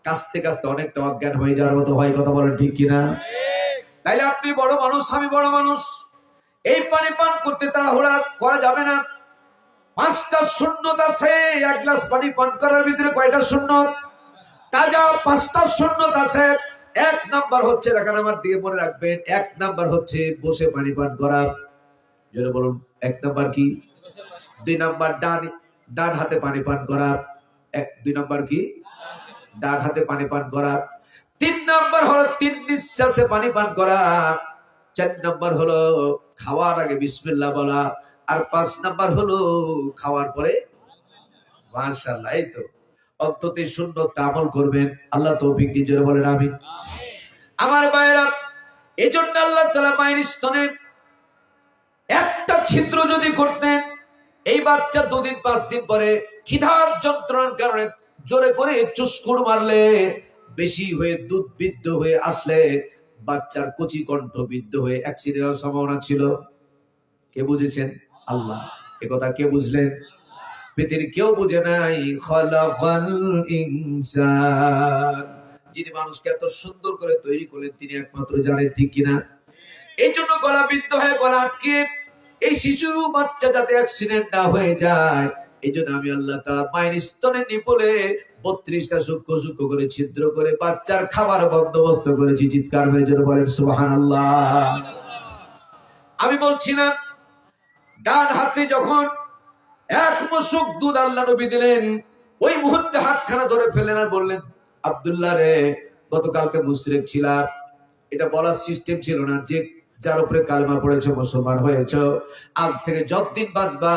কাস্তে কাস্তে অনেকটা অজ্ঞান হয়ে যাওয়ার মতো হয়। কথা বলেন ঠিক কিনা? তাইলে আপনি বড় মানুষ, আমি বড় মানুষ, এই পানি পান করতে তাড়াহুড়া করা যাবে না। 5টা সুন্নত আছে। 1 গ্লাস পানি পান করার ভিতরে কয়টা সুন্নত? তাজা 5টা সুন্নত আছে। 1 নাম্বার হচ্ছে, দেখেন আমার দিকে মনে রাখবেন, 1 নাম্বার হচ্ছে বসে পানি পান করা। যেটা বলুন, 1 নাম্বার কি? 2 নাম্বার ডান হাতে পানি পান করা। 2 নাম্বার কি? ডান হাতে পানি পান করা। 3 নাম্বার হলো 3 নিঃশ্বাসে পানি পান করা। 4 নাম্বার হলো খাওয়ার আগে বিসমিল্লাহ বলা। আর 5 নাম্বার হলো খাওয়ার পরে মাশাআল্লাহ। এই তো অন্তত সুন্নতটা আমল করবেন। আল্লাহ তৌফিক দিন, জোরে বলেন আমিন। আমার ভাইয়েরা, এজন্য আল্লাহ তাআলা মায়ের স্তনে একটা ছিদ্র যদি করতেন, এই বাচ্চা 2 দিন 5 দিন পরে খিদার যন্ত্রণার কারণে জোরে করে চুস্কুর মারলে, বেশি হয়ে দুধ বিদ্ধ হয়ে আসলে বাচ্চার কচি কণ্ঠ বিদ্ধ হয়ে অ্যাক্সিডেন্টের সম্ভাবনা ছিল। কে বুঝেছেন? আল্লাহ। একথা কে বুঝলেন? পৃথিবীর কেউ বুঝে নাই। খালাকাল ইনসান, যিনি মানুষকে এত সুন্দর করে তৈরি করলেন তিনি একমাত্র জানেন, ঠিক কিনা? এই জন্য গলা বিদ্ধ হয়ে গলা আটকে এই শিশু বাচ্চা যাতে অ্যাক্সিডেন্ট না হয়ে যায়, এই জন্য আমি আল্লাহ তাআলা মায়ের স্তনে নিপলে 32টা সূক্ষ্ম করে ছিদ্র করে বাচ্চার খাবার বন্দোবস্ত করেছি। চিৎকার হয়ে জোরে বলেন সুবহানাল্লাহ। আমি বলছি না, ডান হাতে যখন 1 মশক দুধ আল্লাহ নবী দিলেন, ওই মুহূর্তে হাতখানা ধরে ফেললেন আর বললেন, আব্দুল্লাহ রে, গতকালকে মুশরিক ছিলাম, এটা বলার সিস্টেম ছিল না যে যার উপরে কালেমা পড়েছে মুসলমান হয়েছ, আজ থেকে যতদিন বাঁচবা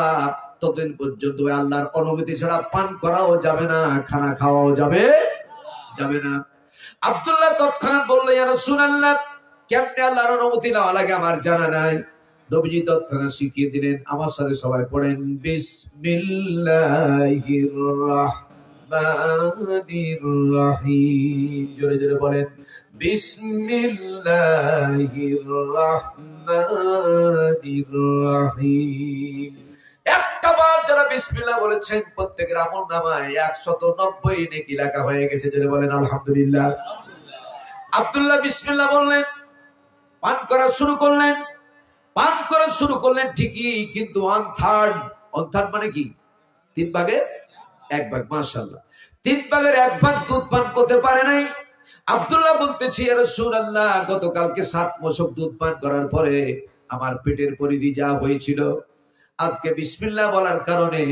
ততদিন পর্যন্ত আল্লাহর অনুমতি ছাড়া পান করাও যাবে না, খানা খাওয়াও যাবে না। আব্দুল্লাহ তৎক্ষণাৎ বলল, ইয়া রাসূলুল্লাহ, কেমনে আল্লাহর অনুমতি নেওয়া লাগে আমার জানা নাই। নবীজি তৎক্ষণাৎ শিখিয়ে দিলেন, আমার সাথে সবাই পড়েন, বিসমিল্লাহির রাহমানির রাহিম। জোরে জোরে বলেন, বিসমিল্লাহির রাহমানির রাহিম। একটা বার যারা বিসমিল্লাহ বলেছেন প্রত্যেকের আমলনামায় 190 নেকি লেখা হয়ে গেছে। জোরে বলেন আলহামদুলিল্লাহ। আব্দুল্লাহ বিসমিল্লাহ বললেন, পান করা শুরু করলেন ঠিকই, কিন্তু 1/3 মানে কি 3 ভাগের 1 ভাগ। মাশাআল্লাহ, 3 ভাগের 1 ভাগ দুধ পান করতে পারে নাই। আব্দুল্লাহ বলতেছি, ইয়া রাসূলুল্লাহ, গতকালকে 7 মশক দুধ পান করার পরে আমার পেটের পরিধি যা হয়েছিল, আজকে বিসমিল্লাহ বলার কারণে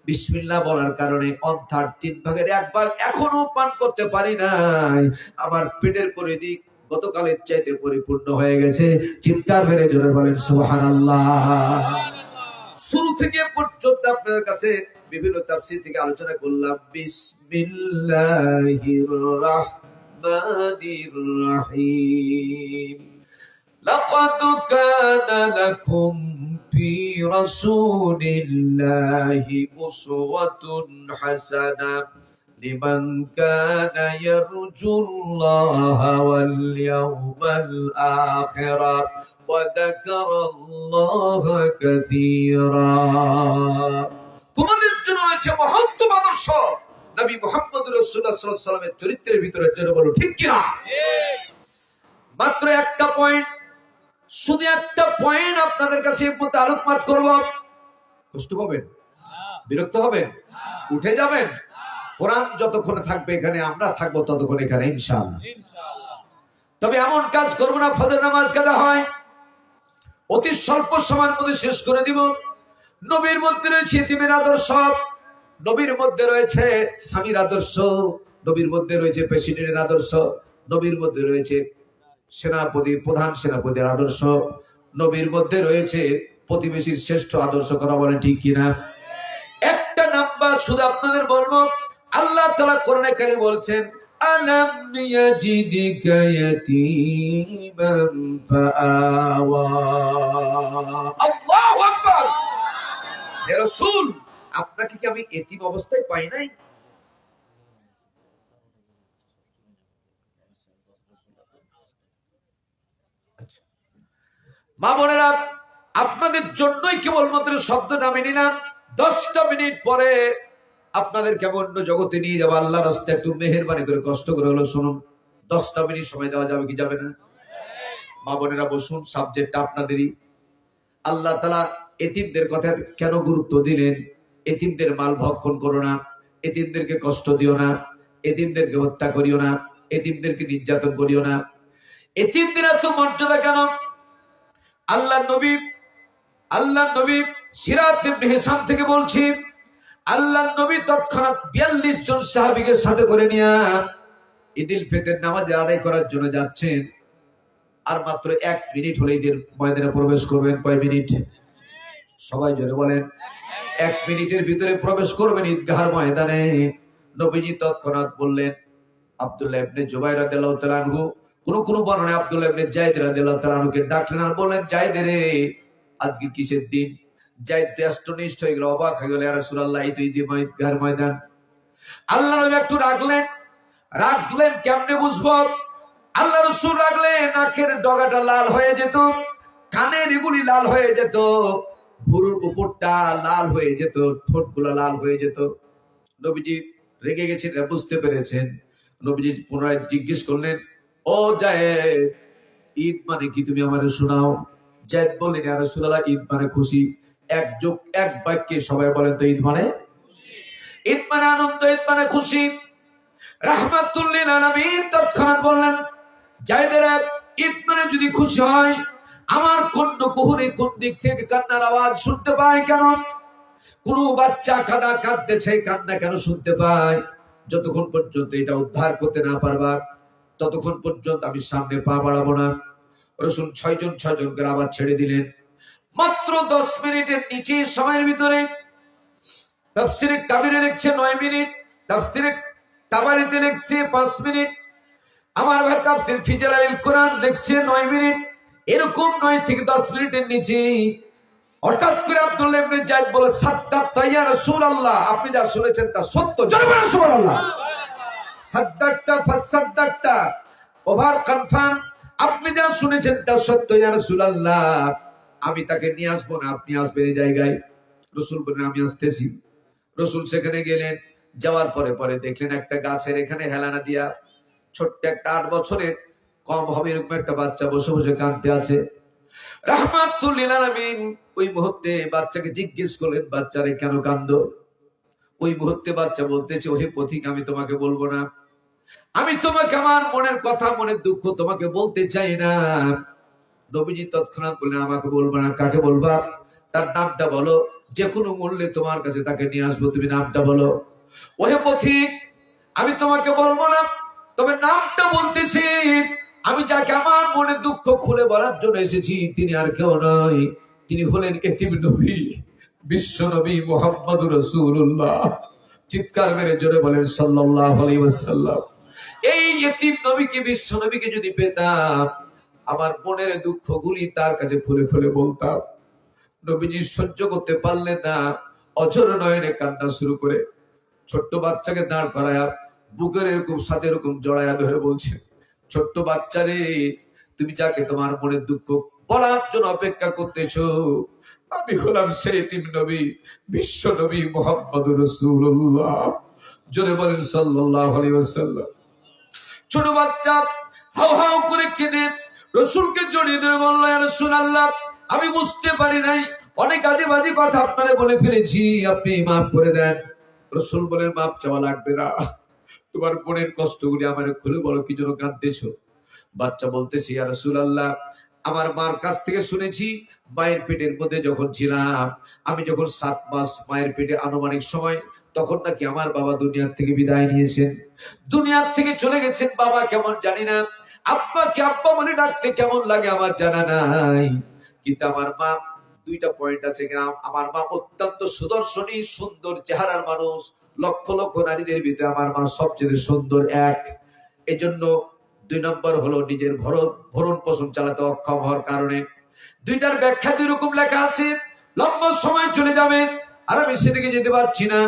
3 ভাগের 1 ভাগ এখনো পান করতে পারি নাই। আমার পেটের পরিধি গতকালের চাইতে পরিপূর্ণ হয়ে গেছে। চিৎকার মেরে জোরে বলেন সুবহানাল্লাহ। শুরু থেকে পর্যন্ত আপনাদের কাছে বিভিন্ন তাফসীর থেকে আলোচনা করলাম। বিসমিল্লাহির রাহমানির রাহিম। লাকাদ কানা লাকুম ফি রাসূলিল্লাহি উসওয়াতুন হাসানাহ লিমান কানা ইয়ারজুল্লাহা ওয়াল ইয়াওমাল আখিরা ওয়া যাকারাল্লাহা কাসীরা। তোমাদের জন্য রয়েছে মহত্তম আদর্শ নবী মুহাম্মদ রাসূলুল্লাহ সাল্লাল্লাহু আলাইহি ওয়াসাল্লামের চরিত্রের ভিতরে। জোরে বলো ঠিক কি না? মাত্র একটা পয়েন্ট, শুধু একটা পয়েন্ট আপনাদের কাছে আলোকপাত করব। কষ্ট পাবেন? বিরক্ত হবেন? উঠে যাবেন? কোরআন যতক্ষণ থাকবে এখানে, আমরা থাকবো ততক্ষণ এখানে ইনশাআল্লাহ। তবে এমন কাজ করব না ফজর নামাজ কাদা হয়, অতি স্বল্প সময়ের মধ্যে শেষ করে দিব। নবীর মধ্যে রয়েছে ইতিমের আদর্শ, নবীর মধ্যে রয়েছে স্বামীর আদর্শ, নবীর মধ্যে রয়েছে প্রেসিডেন্টের আদর্শ, নবীর মধ্যে রয়েছে প্রধান সেনাপতির আদর্শ, নবীর মধ্যে রয়েছে প্রতিবেশীর শ্রেষ্ঠ আদর্শ। কথা বলেন ঠিক কিনা? একটা নাম্বার শুধু আপনাদের বলবো, আল্লাহ তাআলা কোরআনে কারিমে বলছেন, আলাম ইয়াজিদিকা ইয়াতীমান ফাআওয়া। আল্লাহু আকবার। হে রাসূল, আপনাকে কি আমি এতিম অবস্থায় পাই নাই? মা বোনেরা, আপনাদের জন্যই কেবলমাত্র শব্দ নামে নিলাম। 10টা মিনিট পরে আপনাদেরকে অন্য জগতে নিয়ে যাবো আল্লাহর রাস্তায়। একটু মেহেরবানি করে কষ্ট করে হলো শুনুন। 10টা মিনিট সময় দেওয়া যাবে কি যাবে না? মা বোনেরা বসুন, সাবজেক্টটা আপনাদেরই। আল্লাহ তাআলা এতিমদের কথা কেন গুরুত্ব দিলেন? এতিমদের মাল ভক্ষণ করো না, এতিমদেরকে কষ্ট দিও না, এতিমদেরকে হত্যা করিও না, এতিমদেরকে নির্যাতন করিও না। এতিমদের এত মর্যাদা কেন? আল্লাহ নবী সিরাত ইবনে হিসাম থেকে বলছি, আল্লাহ নবী তৎক্ষণাৎ 42 জন সাহাবীকে সাথে করে নিয়ে ঈদুল ফিতর নামাজ আদায় করার জন্য যাচ্ছেন। আর মাত্র 1 মিনিট হলে ঈদের ময়দানে প্রবেশ করবেন। কয় মিনিট? সবাই জোরে বলেন। 1 মিনিটের ভিতরে প্রবেশ করবেন ঈদগাহর ময়দানে। নবীজি তৎক্ষণাৎ বললেন, আব্দুল্লাহ ইবনে জুবাইর রাদিয়াল্লাহু তাআলা আনহু, কোন বর্ণনায় আব্দুল্লাহ ইবনে যায়েদ রাদিয়াল্লাহু তাআলা আনহুকে ডাকলেন আর বললেন, যায়েদ রে, আজকে কিসের দিন? যায়েদ দেশনিষ্ঠ হয়ে গেল, অবাক হয়ে গেল, ইয়া রাসূলুল্লাহ, এই তো ঈদের ময়দান। আল্লাহ নবী একটু রাখলেন কেমনে বুঝবো? আল্লাহ রাসূল রাখলেন, নাকের ডগাটা লাল হয়ে যেত, কানের এগুলি লাল হয়ে যেত, ভুরুর উপরটা লাল হয়ে যেত, ঠোঁটগুলো লাল হয়ে যেত। নবীজি রেগে গেছেন, বুঝতে পেরেছেন। নবীজি পুনরায় জিজ্ঞেস করলেন, ও যায়েদ, ঈদ মানে কি তুমি আমারে শোনাও। যায়েদ বললেন, ইয়া রাসূলুল্লাহ, ঈদ মানে খুশি। এক বাক্যে সবাই বলেন তো, ঈদ মানে আনন্দ, ঈদ মানে খুশি। রাহমাতুল লিল আলামিন তৎক্ষণাৎ বললেন, যায়েদের ঈদ মানে যদি খুশি হয়, আমার কণ্ঠ কুহুরে কোন দিক থেকে কান্নার আওয়াজ শুনতে পায় কেন? কোন বাচ্চা কাঁদতেছে, কান্না কেন শুনতে পায়? যতক্ষণ পর্যন্ত এটা উদ্ধার করতে না পারবা, ততক্ষণ পর্যন্ত আমি সামনে পা বাড়াবো না। রাসূল 6 জন করে আবার ছেড়ে দিলেন। মাত্র 10 মিনিটের নিচে সময়ের ভিতরে তাফসীরে কাবিরে লিখছে 9 মিনিট, তাফসীরে তাবারিতে লিখছে 5 মিনিট, আমার ভাই তাফসীর ফি জালালিল কোরআন লিখছে 9 মিনিট। এরকম 9 থেকে 10 মিনিটের নিচে হঠাৎ করে আব্দুল্লাহ ইবনে যায়েদ বলে, সাদ্দাকতা ইয়া রাসূলুল্লাহ, আপনি যা শুনেছেন তা সত্য। জনাবে সুবহানাল্লাহ। সাদ্দাকতা ফাসাদ্দাকতা, ওভার কনফার্ম, আপনি যা শুনেছেন তা সত্য ইয়া রাসূলুল্লাহ। আমি তাকে নিয়ে আসবো না, আপনি আসবেন এই জায়গায়। রাসূল বলেন, আমি আসতেছি। রাসূল সেখানে গেলেন। যাওয়ার পরে পরে দেখলেন একটা গাছের এখানে হেলানা দিয়া ছোট্ট একটা 8 বছরের কম হবে এরকম একটা বাচ্চা বসে বসে কাঁদতে আছে। রাহমাতুল লিল আলামিন ওই মুহূর্তে বাচ্চাকে জিজ্ঞেস করলেন, বাচ্চারে কেন কাঁদো? ওই মুহূর্তে বাচ্চা বলতেছে, ওহে পথিক, আমি তোমাকে বলবো না, আমি তোমাকে আমার মনের কথা, মনের দুঃখ তোমাকে বলতে চাই না। নবীজি তৎক্ষণাৎ বললেন, আমাকে বলবো না, কাকে বলবা? তার নামটা বলো, যে কোনো মূল্যে তোমার কাছে তাকে নিয়ে আসবো, তুমি নামটা বলো। ওহে পথিক, আমি তোমাকে বলবো না, তবে নামটা বলতেছি। আমি যাকে আমার মনে দুঃখ খুলে বলার জন্য এসেছি তিনি আর কেউ নয়, তিনি হলেন এতিম নবী, বিশ্ব নবী মুহাম্মদুর রাসূলুল্লাহ। চিৎকার মেরে জোরে বলেন সাল্লাল্লাহু আলাইহি ওয়াসাল্লাম। এই এতিম নবীকে, বিশ্ব নবীকে যদি পেতাম, আমার মনের দুঃখগুলি তার কাছে খুলে খুলে বলতাম। নবীজি সহ্য করতে পারলেন না, অঝর নয়নে কান্না শুরু করে ছোট্ট বাচ্চাকে দাঁড় করায়া বুকের এরকম সাথে এরকম জড়ায়া ধরে বলছে, ছোট্ট বাচ্চারে, তুমি যাকে তোমার মনের দুঃখ বলার জন্য অপেক্ষা করতেছো, আমি হলাম সেই এতিম নবী, বিশ্ব নবী মুহাম্মদুর রাসূলুল্লাহ। জোরে বলেন সাল্লাল্লাহু আলাইহি ওয়াসাল্লাম। ছোট বাচ্চা হাউ হাউ করে কেঁদে রাসূলকে জড়িয়ে ধরে বলল, ইয়া রাসূলুল্লাহ, আমি বুঝতে পারি নাই, অনেক আজে বাজে কথা আপনারে বলে ফেলেছি, আপনি মাফ করে দেন। রাসূল বলেন, মাফ চাওয়া লাগবে না, তোমার বোনের কষ্টগুলি আমারে খুলে বলো, কি জন্য কাঁদতেছো? বাচ্চা বলতেছে, ইয়া রাসূলুল্লাহ, আমার মার কাছ থেকে শুনেছি, মায়ের পেটের মধ্যে যখন ছিলাম, আমি যখন 7 মাস মায়ের পেটে আনুমানিক সময়, তখন নাকি আমার বাবা দুনিয়ার থেকে বিদায় নিয়েছেন, দুনিয়ার থেকে চলে গেছেন। বাবা কেমন জানি না, আব্বাকে আব্বা বলে ডাকতে কেমন লাগে আমার জানা নাই, কিন্তু আমার মা, 2টা পয়েন্ট আছে, আমার মা অত্যন্ত সুদর্শনী, সুন্দর চেহারার মানুষ, লক্ষ লক্ষ নারীদের ভিতরে আমার মা সবচেয়ে সুন্দর এক। এজন্য 2 নম্বর হলো নিজের ভরণ পোষণ চালাতে অক্ষম হওয়ার কারণে। 2টার ব্যাখ্যা 2 রকম লেখা আছে, লম্বা সময় চলে যাবে আর আমি সেদিকে যেতে পারছি না।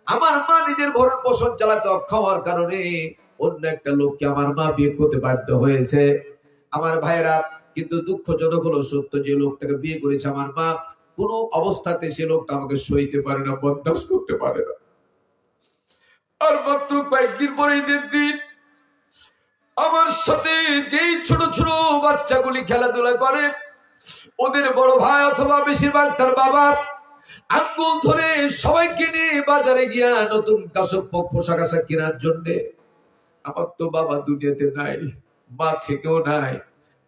আমার মা নিজের ভরণ পোষণ চালাতে অক্ষম হওয়ার কারণে অন্য একটা লোককে আমার মা বিয়ে করতে বাধ্য হয়েছে। আমার ভাইরা, কিন্তু দুঃখজনক হলো সত্য, যে লোকটাকে বিয়ে করেছে আমার মা, কোনো অবস্থাতে সে লোকটা আমাকে সইতে পারে না, বরদাস্ত করতে পারে না। আর মাত্র কয়েকদিন পরে দিন আমার সাথে যেই ছোট ছোট বাচ্চাগুলি খেলাধুলা করে, ওদের বড় ভাই অথবা বেশিরভাগ তার বাবা আঙ্গুল ধরে সবাইকে নিয়ে বাজারে গিয়া নতুন কাসব পোশাক আশাক কেনার জন্য। আমার তো বাবা দুনিয়াতে নাই, মা থেকেও নাই,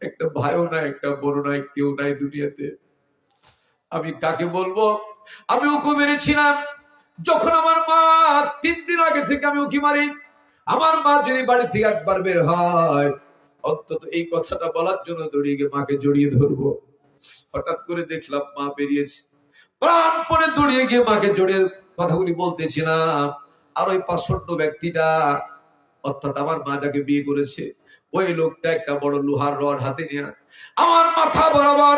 একটা ভাইও নাই, একটা বোনও নাই, কেউ নাই দুনিয়াতে। আমি কাকে বলবো? আমি উকি মেরেছিলাম, যখন আমার মা 3 দিন আগে থেকে আমি উকি মারি, আমার মা যদি বাড়ি থেকে একবার বের হয়, অন্তত এই কথাটা বলার জন্য দৌড়িয়ে গিয়ে মাকে জড়িয়ে ধরবো। হঠাৎ করে দেখলাম মা বেরিয়েছে, প্রাণপণে দৌড়িয়ে গিয়ে মাকে জড়িয়ে কথাগুলি বলতেছিলাম। আর ওই পাষণ্ড ব্যক্তিটা, অর্থাৎ আমার মা যাকে বিয়ে করেছে, ওই লোকটা একটা বড় লোহার রড হাতে নিয়ে আমার মাথা বরাবর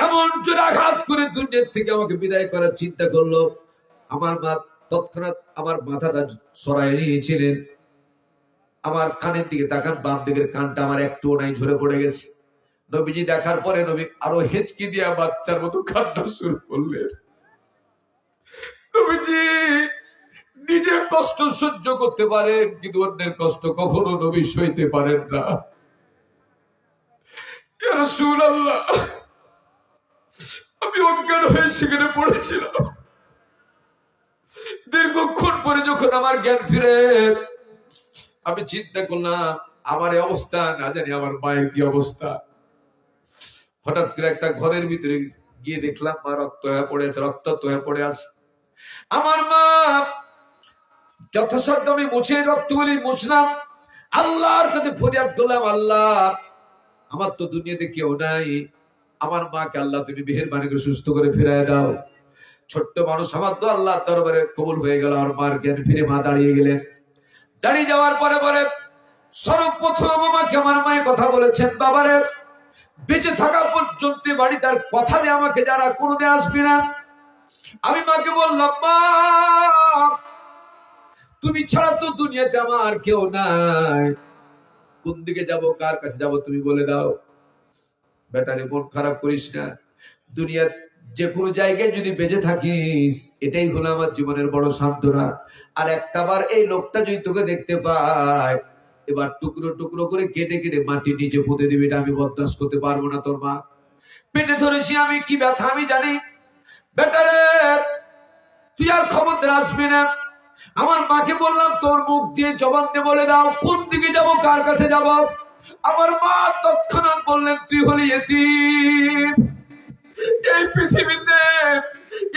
এমন জোরে আঘাত করে দুনিয়া থেকে আমাকে বিদায় করার চিন্তা করলো। আমার মা তৎক্ষণাৎ আমার মাথাটা সরাই নিয়েছিলেন। আমার কানের দিকে তাকান, বাম দিকের কানটা আমার একটুও নাই, ঝরে পড়ে গেছে। নবীজি দেখার পরে নবী আরো হেঁচকি দিয়া বাচ্চার মতো কান্না শুরু করলেন। নবীজি নিজে কষ্ট সহ্য করতে পারেন, কিন্তু অন্যের কষ্ট কখনো নবী সইতে পারেন না। ইয়া রাসূলুল্লাহ, আমি অজ্ঞান হয়ে সেখানে পড়েছিলাম। দীর্ঘক্ষণ পরে যখন আমার জ্ঞান ফিরে, আমি চিন্তা করলাম আমার এই অবস্থা, না জানি আমার মায়ের কি অবস্থা। হঠাৎ করে একটা ঘরের ভিতরে গিয়ে দেখলাম মা রক্ত হয়ে পড়ে আছে, রক্তাক্ত হয়ে পড়ে আছে। আমার মা যথাসাধ্য আমি মুছে রক্তগুলি মুছলাম, আল্লাহর কাছে ফরিয়াদ করলাম, আল্লাহ আমার তো দুনিয়াতে কেউ নাই, আমার মাকে আল্লাহ তুমি মেহেরবানি করে সুস্থ করে ফিরায় দাও। ছোট্ট মানুষ আমার তো আল্লাহ দরবারে কবুল হয়ে গেল। আর মার জ্ঞান ফিরে মা দাঁড়িয়ে গেলেন। দাঁড়িয়ে যাওয়ার পরে পরে সর্বপ্রথম আমাকে আমার মায়ের কথা বলেছেন, বাবারে বেঁচে থাকা পর্যন্ত বাড়িতে আর কথা দিয়ে আমাকে যারা কোনোদিন আসবি না। আমি মাকে বললাম, মা তুমি ছাড়া তো দুনিয়াতে আমার কেউ নাই, কোন দিকে যাব, কার কাছে যাব তুমি বলে দাও। বেটারে মন খারাপ করিস না, দুনিয়ার যে কোনো জায়গায় যদি বেঁচে থাকিস এটাই হলো আমার জীবনের বড় সান্ত্বনা। আর একটাবার এই লোকটা যদি তোকে দেখতে পায়, এবার টুকরো টুকরো করে কেটে কেটে মাটির নিচে পুঁতে দিবি, এটা আমি বরদাস্ত করতে পারবো না। তোর মা পেটে ধরেছি আমি, কি ব্যথা আমি জানি। বেটারে তুই আর খবরদার আসবি না। আমার মাকে বললাম, তোর মুখ দিয়ে জবান দিয়ে বলে দাও কোন দিকে যাব, কার কাছে যাব। আমার মা তৎক্ষণাৎ বললেন, তুই হলি ইতিম। এই পৃথিবীতে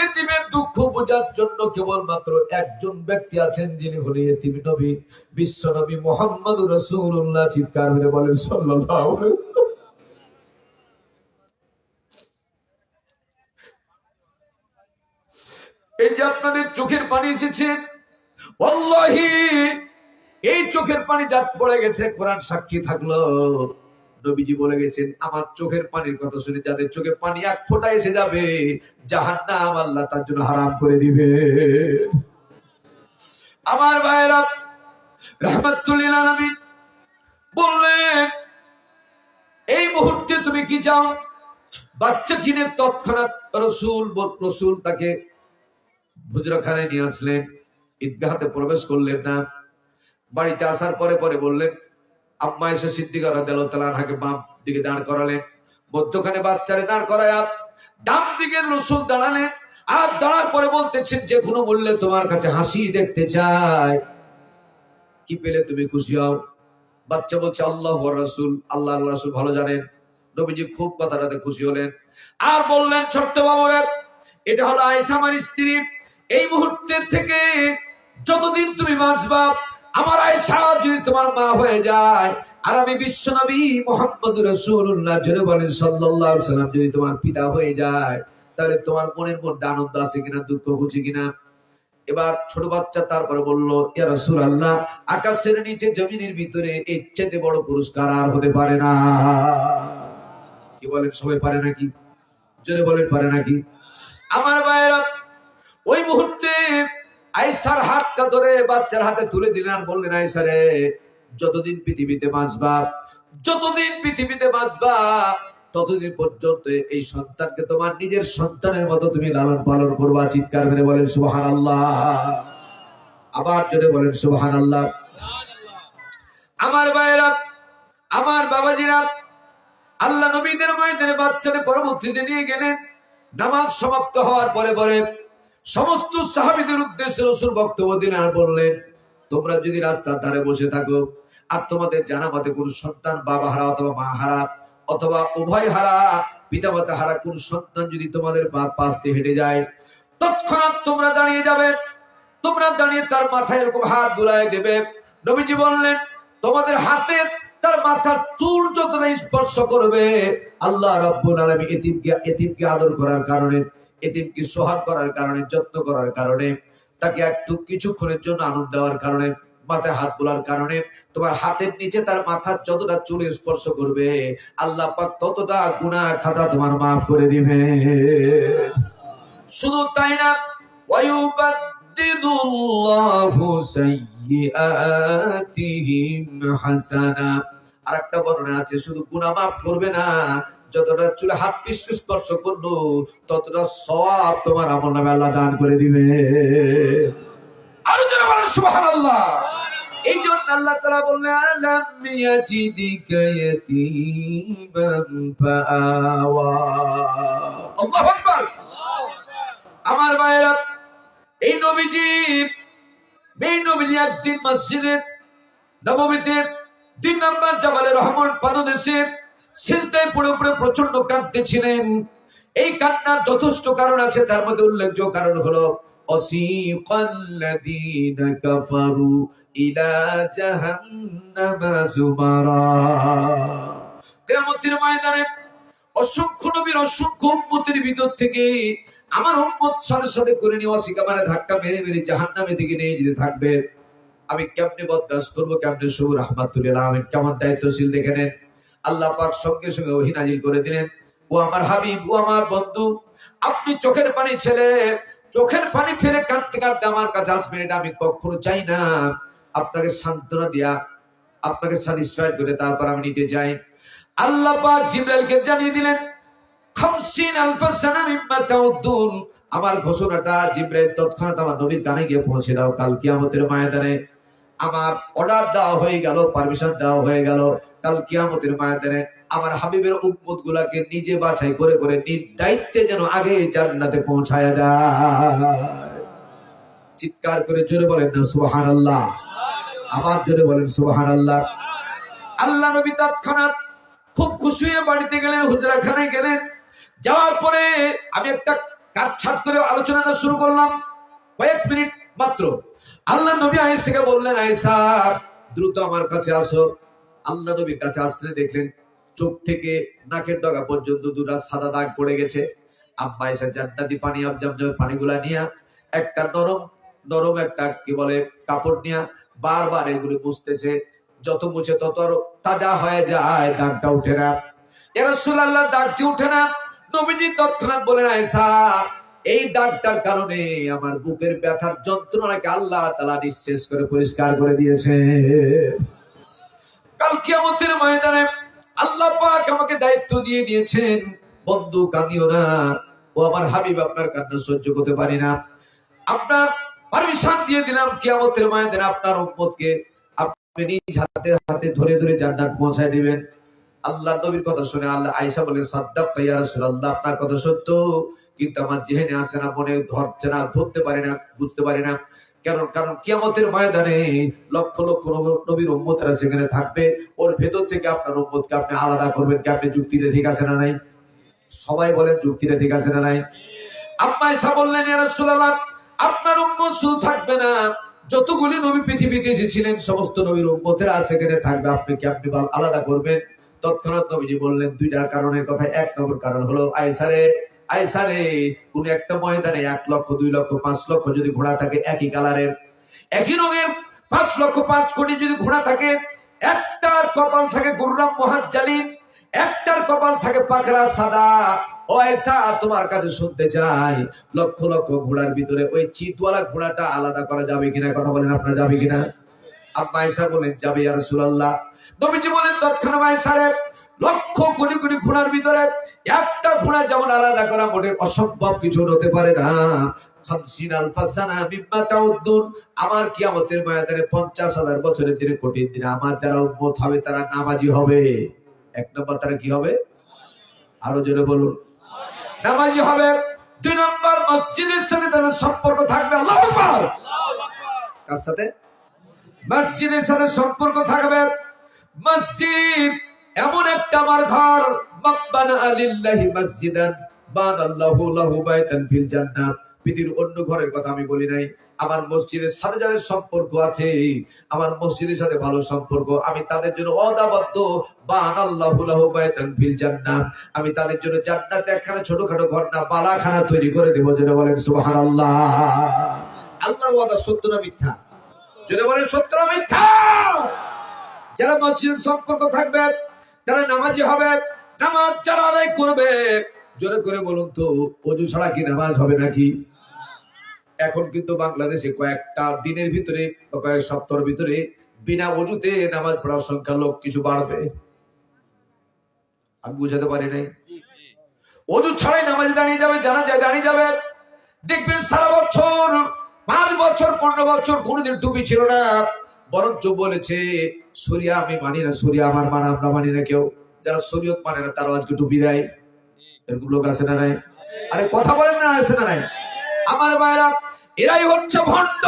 ইতিমের দুঃখ বোঝার জন্য কেবলমাত্র একজন ব্যক্তি আছেন, যিনি হলি ইতিম নবী, বিশ্ব নবী মুহাম্মদুর রাসূলুল্লাহ। চিৎকার করে বলেন সাল্লাল্লাহু আলাইহি ওয়াসাল্লাম। এই যে আপনাদের চোখের পানি এসেছে, আল্লাহি এই চোখের পানি জাত পড়ে গেছে, কোরআন সাক্ষী থাকলো। নবীজি বলে গেছেন, আমার চোখের পানির কথা শুনে যাদের চোখে পানি এক ফোঁটা এসে যাবে, জাহান্নাম আল্লাহ তার জন্য হারাম করে দিবে। আমার ভাইরা রাহমাতুল লিল আলামিন বললেন, এই মুহূর্তে তুমি কি চাও? বাচ্চা কিনে তৎক্ষণাৎ রসুল তাকে হুজরাখানায় নিয়ে আসলেন। ঈদগাহতে প্রবেশ করলেন না। বাড়িতে আসার পরে পরে বললেন, আম্মা এসে সিদ্দিকা রাদিয়াল্লাহু তাআলা আনহাকে বাম দিকে দাঁড় করালেন, মধ্যখানে বাচ্চারে দাঁড় করায়া ডান দিকে রাসূল দাঁড়ালেন। আর দাঁড়ার পরে বলতেছেন, যে কোনো মূল্যে তোমার কাছে হাসি দেখতে চাই, কি পেলে তুমি খুশি হও? বাচ্চা বলছে, আল্লাহ ওয়া রাসূল, আল্লাহ আল্লাহ রাসূল ভালো জানেন। নবীজি খুব কথাটাতে খুশি হলেন। আর বললেন, ছোট্ট বাবুরে, এটা হলো আয়েশা আমার স্ত্রী। এই মুহূর্তে থেকে যতদিন তুমি বাঁচবা, আমার আয়েশা যদি তোমার মা হয়ে যায়, আর আমি বিশ্বনবী মুহাম্মদুর রাসূলুল্লাহ জেনে বলেন সাল্লাল্লাহু আলাইহি ওয়াসাল্লাম যদি তোমার পিতা হয়ে যায়, তাহলে তোমার মনের মধ্যে আনন্দ আছে কিনা, দুঃখ বুঝি কিনা? এবার ছোট বাচ্চা তারপরে বলল, ইয়া রাসূলুল্লাহ, আকাশের নিচে জমিনের ভিতরে এর চেয়ে বড় পুরস্কার আর হতে পারে না। কি বলেন, সবাই পারে নাকি? জোরে বলেন, পারে নাকি? আমার ভাইয়েরা, ওই মুহূর্তে আয়েশার হাতটা ধরে বাচ্চার হাতে তুলে দিলেন আর বললেন, আয়েশা রে, যতদিন পৃথিবীতে বাঁচবা, যতদিন পৃথিবীতে বাঁচবা, ততদিন পর্যন্ত এই সন্তানকে তোমার নিজের সন্তানের মতো তুমি লালন পালন করবা। চিৎকার করে বলেন সুবহানাল্লাহ। আবার জোরে বলেন সুবহানাল্লাহ। আমার ভাইয়েরা, আমার বাবাজিরা, আল্লাহ নবীদের ময়দানে বাচ্চাদের পরবর্তীতে নিয়ে গেলেন। নামাজ সমাপ্ত হওয়ার পরে পরে সমস্ত সাহাবীদের উদ্দেশ্যে রাসূল বক্তব্য দিলেন আর বললেন, তোমরা যদি রাস্তার ধারে বসে থাকো আর তোমাদের জানা মতে কোন সন্তান বাবা হারা অথবা মা হারা অথবা উভয় হারা পিতামাতা হারা কোন সন্তান যদি তোমাদের পাশ দিয়ে হেঁটে যায়, তৎক্ষণাৎ তোমরা দাঁড়িয়ে যাবে। তোমরা দাঁড়িয়ে তার মাথায় এরকম হাত বুলায় দেবে। নবীজি বললেন, তোমাদের হাতে তার মাথার চুল যতটা স্পর্শ করবে, আল্লাহ রাব্বুল আলামিন এতিমকে আদর করার কারণে, এতিমকে সোহাগ করার কারণে, যত্ন করার কারণে, তাকে একটু কিছুক্ষণের জন্য আনন্দ দেওয়ার কারণে, মাথায় হাত বোলার কারণে তোমার হাতের নিচে তার মাথার যতটা চুল স্পর্শ করবে, আল্লাহ পাক ততটা গুনাহ খাতা তোমার মাফ করে দিবে। শুধু তাই না, ওয়ায়ুবাদদিলুল্লাহু সাইয়্যাতিহিম হাসানা। আরেকটা বর্ণনা আছে, শুধু গুনাহ মাফ করবে না, যতটা চুলে হাত পিছু স্পর্শ করলো ততটা সওয়াব তোমার আমলনামে আল্লাহ দান করে দিবে। আর যারা বলেন সুবহানাল্লাহ। এই জন্য আল্লাহ তাআলা বললেন, আলাম ইয়াজিদিকা ইয়াতীমান ফাআওয়া। আল্লাহু আকবার। আমার ভাইরা, এই নবীজি একদিন মসজিদে নববীতে 3 নম্বর জাবালে রহমান পাদদেশে সিজদায় পড়ে পড়ে প্রচন্ড কাঁদতেছিলেন। এই কান্নার যথেষ্ট কারণ আছে, তার মধ্যে উল্লেখযোগ্য কারণ হলো وسيق الذين كفروا إلى جهنم زمرا কিয়ামতের ময়দানে অসংখ্য নবীর অসংখ্য উম্মতের ভিতর থেকে আমার উম্মত সাথে সাথে করে নিয়ে ওয়াসিকা মানে ধাক্কা মেরে মেরে জাহান্নামের দিকে নিয়ে যেতে থাকবে। আমি কেমনে বরদাস্ত করবো, কেমনে শুভ রাহমাতুল্লিল আলামিন কেমন দায়িত্বশীল দেখে নেন। আল্লাহ পাক সঙ্গে সঙ্গে ওহী নাজিল করে দিলেন, ও আমার হাবিব, ও আমার বন্ধু, আপনি চোখের পানি ছেলে চোখের পানি ফেলে কাঁদতে কাঁদতে আমার কাছে আসবেন, এটা আমি কখনো চাই না। আপনাকে সান্ত্বনা দিয়া আপনাকে স্যাটিসফাইড করে তারপর আমি নিতে যাই। আল্লাহ পাক জিবরাইলকে জানিয়ে দিলেন 50,000 সানা মিম্মা তাউদ্দুন। আমার ঘোষণাটা জিবরাইল তৎক্ষণাৎ আমার নবীর কানে গিয়ে পৌঁছে দাও। কাল কিয়ামতের ময়দানে আমার অর্ডার দেওয়া হয়ে গেল, পারমিশন দেওয়া হয়ে গেল। কাল কিয়ামতের ময়দানে আমার হাবিবের উম্মত গুলাকে নিজে বাছাই করে করে নিজ দায়িত্বে যেন আগে জান্নাতে পৌঁছায়া যায়। চিৎকার করে জোরে বলেন না সুবহানাল্লাহ। আবার জোরে বলেন সুবহানাল্লাহ। আল্লাহ নবী তৎক্ষণাৎ খুব খুশি হয়ে বাড়িতে গেলেন, হুজরাখানায় গেলেন। যাওয়ার পরে আমি একটা কাটছাট করে আলোচনাটা শুরু করলাম, কয়েক মিনিট মাত্র। আল্লাহ নবী আয়েশাকে বললেন, আয়েশা দ্রুত আমার কাছে আসো। আল্লাহ নবীর কাছে আসলে দেখলেন চোখ থেকে নাকের ডগা পর্যন্ত দুটা সাদা দাগ পড়ে গেছে। আম্মা আয়েশা জান্নাতি পানি জমজমের পানিগুলা নিয়ে একটা নরম একটা কি বলে কাপড় নিয়ে বারবার এগুলো মুছতেছে। যত মুছে তত তাজা হয়ে যায়, দাগটা উঠে না। ইয়া রাসূলুল্লাহ, দাগ যে উঠে না। নবীজি তৎক্ষণাৎ বলেন, আয়েশা এই দাগটার কারণে আমার বুকের ব্যথার যন্ত্রণাকে আল্লাহ তাআলা নিঃশেষ করে পরিষ্কার করে দিয়েছে। কাল কিয়ামতের ময়দানে আল্লাহ পাক আমাকে দায়িত্ব দিয়ে দিয়েছেন, বন্ধু কাঁদিও না, ও আমার হাবিব আপনার কান্না সহ্য করতে পারি না। আপনার পারমিশন দিয়ে দিলাম, কিয়ামতের ময়দানে আপনার উম্মতকে আপনি নিজ হাতে হাতে ধরে ধরে জান্নাত পৌঁছায় দিবেন। আল্লাহ নবীর কথা শুনে আল্লাহ আয়েশা বলে, সাদ্দাক্তা ইয়া রাসূলুল্লাহ, আপনার কথা সত্য, কিন্তু আমার জেহেনে আসে না, মনে ধরছে না, ধরতে পারি না, বুঝতে পারি না। কারণ কিয়ামতের ময়দানে লক্ষ লক্ষ নবীর উম্মতরা সেখানে থাকবে, ওর ভেতর থেকে আপনার উম্মতকে আপনি আলাদা করবেন কি? আপনি যুক্তিটা ঠিক আছে না নাই? সবাই বলেন যুক্তিটা ঠিক আছে না নাই? আম্মা আয়েশা বললেন, ইয়া রাসূলুল্লাহ, আপনার উম্মত শুধু থাকবে না, যতগুলি নবী পৃথিবীতে এসেছিলেন সমস্ত নবীর উম্মতেরা সেখানে থাকবে, আপনি আলাদা করবেন? তৎক্ষণাৎ নবীজি বললেন দুইটার কারণের কথা। এক নম্বর কারণ হলো, আয়েশা রে, কোন একটা ময়দানে 1 লক্ষ 2 লক্ষ 5 লক্ষ যদি ঘোড়া থাকে একই কালারের একই রঙের, 5 লক্ষ 5 কোটি যদি ঘোড়া থাকে, একটার কপাল থাকে গুররাম মুহাজ্জালিন, একটার কপাল থাকে পাকড়া সাদা। ও আয়েশা, তোমার কাছে শুনতে চাই, লক্ষ লক্ষ ঘোড়ার ভিতরে ওই চিতওয়ালা ঘোড়াটা আলাদা করা যাবে কিনা? কথা বলেন, আপনারা যাবে কিনা? আম্মা আয়েশা বলেন, যাবে ইয়া রাসূলুল্লাহ। নবীজি বলেন, তৎক্ষণাৎ আয়েশা রে, লক্ষ কোটি কোটি ঘোড়ার ভিতরে একটা ঘোড়া যেমন আলাদা করা মোটে অসম্ভব কিছু হতে পারে না। 50,000 সানা মিম্মা তাউদ্দুন, আমার কিয়ামতের ময়দানে 50,000 বছরের দিনে কঠিন দিনে আমার যারা উম্মত হবে তারা নামাজি হবে। এক নম্বর, তারা কি হবে? আরো জোরে বলুন, নামাজি হবে। 2 নম্বর, মসজিদের সাথে তাদের সম্পর্ক থাকবে। আল্লাহু আকবার। কার সাথে? মসজিদের সাথে সম্পর্ক থাকবে। মসজিদ এমন একটা আমার ঘর, মাব্বানা লিল্লাহি মসজিদান বানাল্লাহু লাহু বাইতান ফিল জান্নাহ। পৃথিবীর অন্য ঘরের কথা আমি বলি নাই। আমার মসজিদের সাথে যাদের সম্পর্ক আছে, আমার মসজিদের সাথে ভালো সম্পর্ক, আমি তাদের জন্য ওয়াদাবদ্ধ, বানাল্লাহু লাহু বাইতান ফিল জান্নাহ, আমি তাদের জন্য জান্নাতে একখানা ছোটখাটো ঘর না, বালাখানা তৈরি করে দেব। জোরে বলেন সুবহানাল্লাহ। আল্লাহর ওয়াদা সত্য না মিথ্যা? জোরে বলেন সত্য না মিথ্যা? যারা মসজিদের সম্পর্ক থাকবে, যারা নামাজি হবে, নামাজ যারা আদায় করবে, জোরে করে বলুন তো, ওযু ছাড়া কি নামাজ হবে নাকি? এখন কিন্তু বাংলাদেশে কয়েকটা দিনের ভিতরে বা কয়েক সপ্তাহের ভিতরে বিনা ওযুতে নামাজ পড়ার সংখ্যা লোক কিছু বাড়বে। আমি বুঝাতে পারি নাই? ওযু ছাড়াই নামাজে দাঁড়িয়ে যাবে, জানাজায় দাঁড়িয়ে যাবে। দেখবেন সারা বছর 5 বছর 15 বছর কোনোদিন টুপি ছিল না, বরঞ্চ বলেছে শরিয়া আমি মানি না, শরিয়া আমার মানা, আমরা মানি না। কেউ যারা শরীয়ত মানে না তারাও আজকে টুপি দেয়। এরকম লোক আছে না নাই? আরে কথা বলেন না, আছে না নাই? আমার ভাইরা, এরাই হচ্ছে ভণ্ড,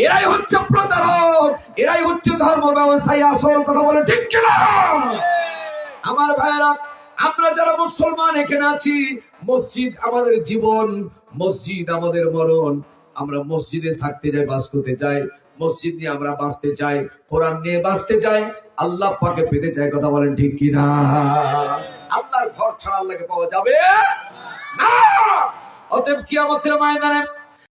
এরাই হচ্ছে প্রতারক, এরাই হচ্ছে ধর্ম ব্যবসায়ী। আসল কথা বলে ঠিক কিনা? আমার ভাইরা, আমরা যারা মুসলমান এখানে আছি, মসজিদ আমাদের জীবন, মসজিদ আমাদের মরণ। আমরা মসজিদে থাকতে চাই, বাস করতে চাই, মসজিদ নিয়ে আমরা বাঁচতে চাই, কোরআন নিয়ে বাঁচতে চাই, আল্লাহ পাকে পেতে চাই। কথা বলেন ঠিক কিনা? আল্লাহর ঘর ছাড়া আল্লাহকে পাওয়া যাবে না। অতএব কিয়ামতের ময়দানে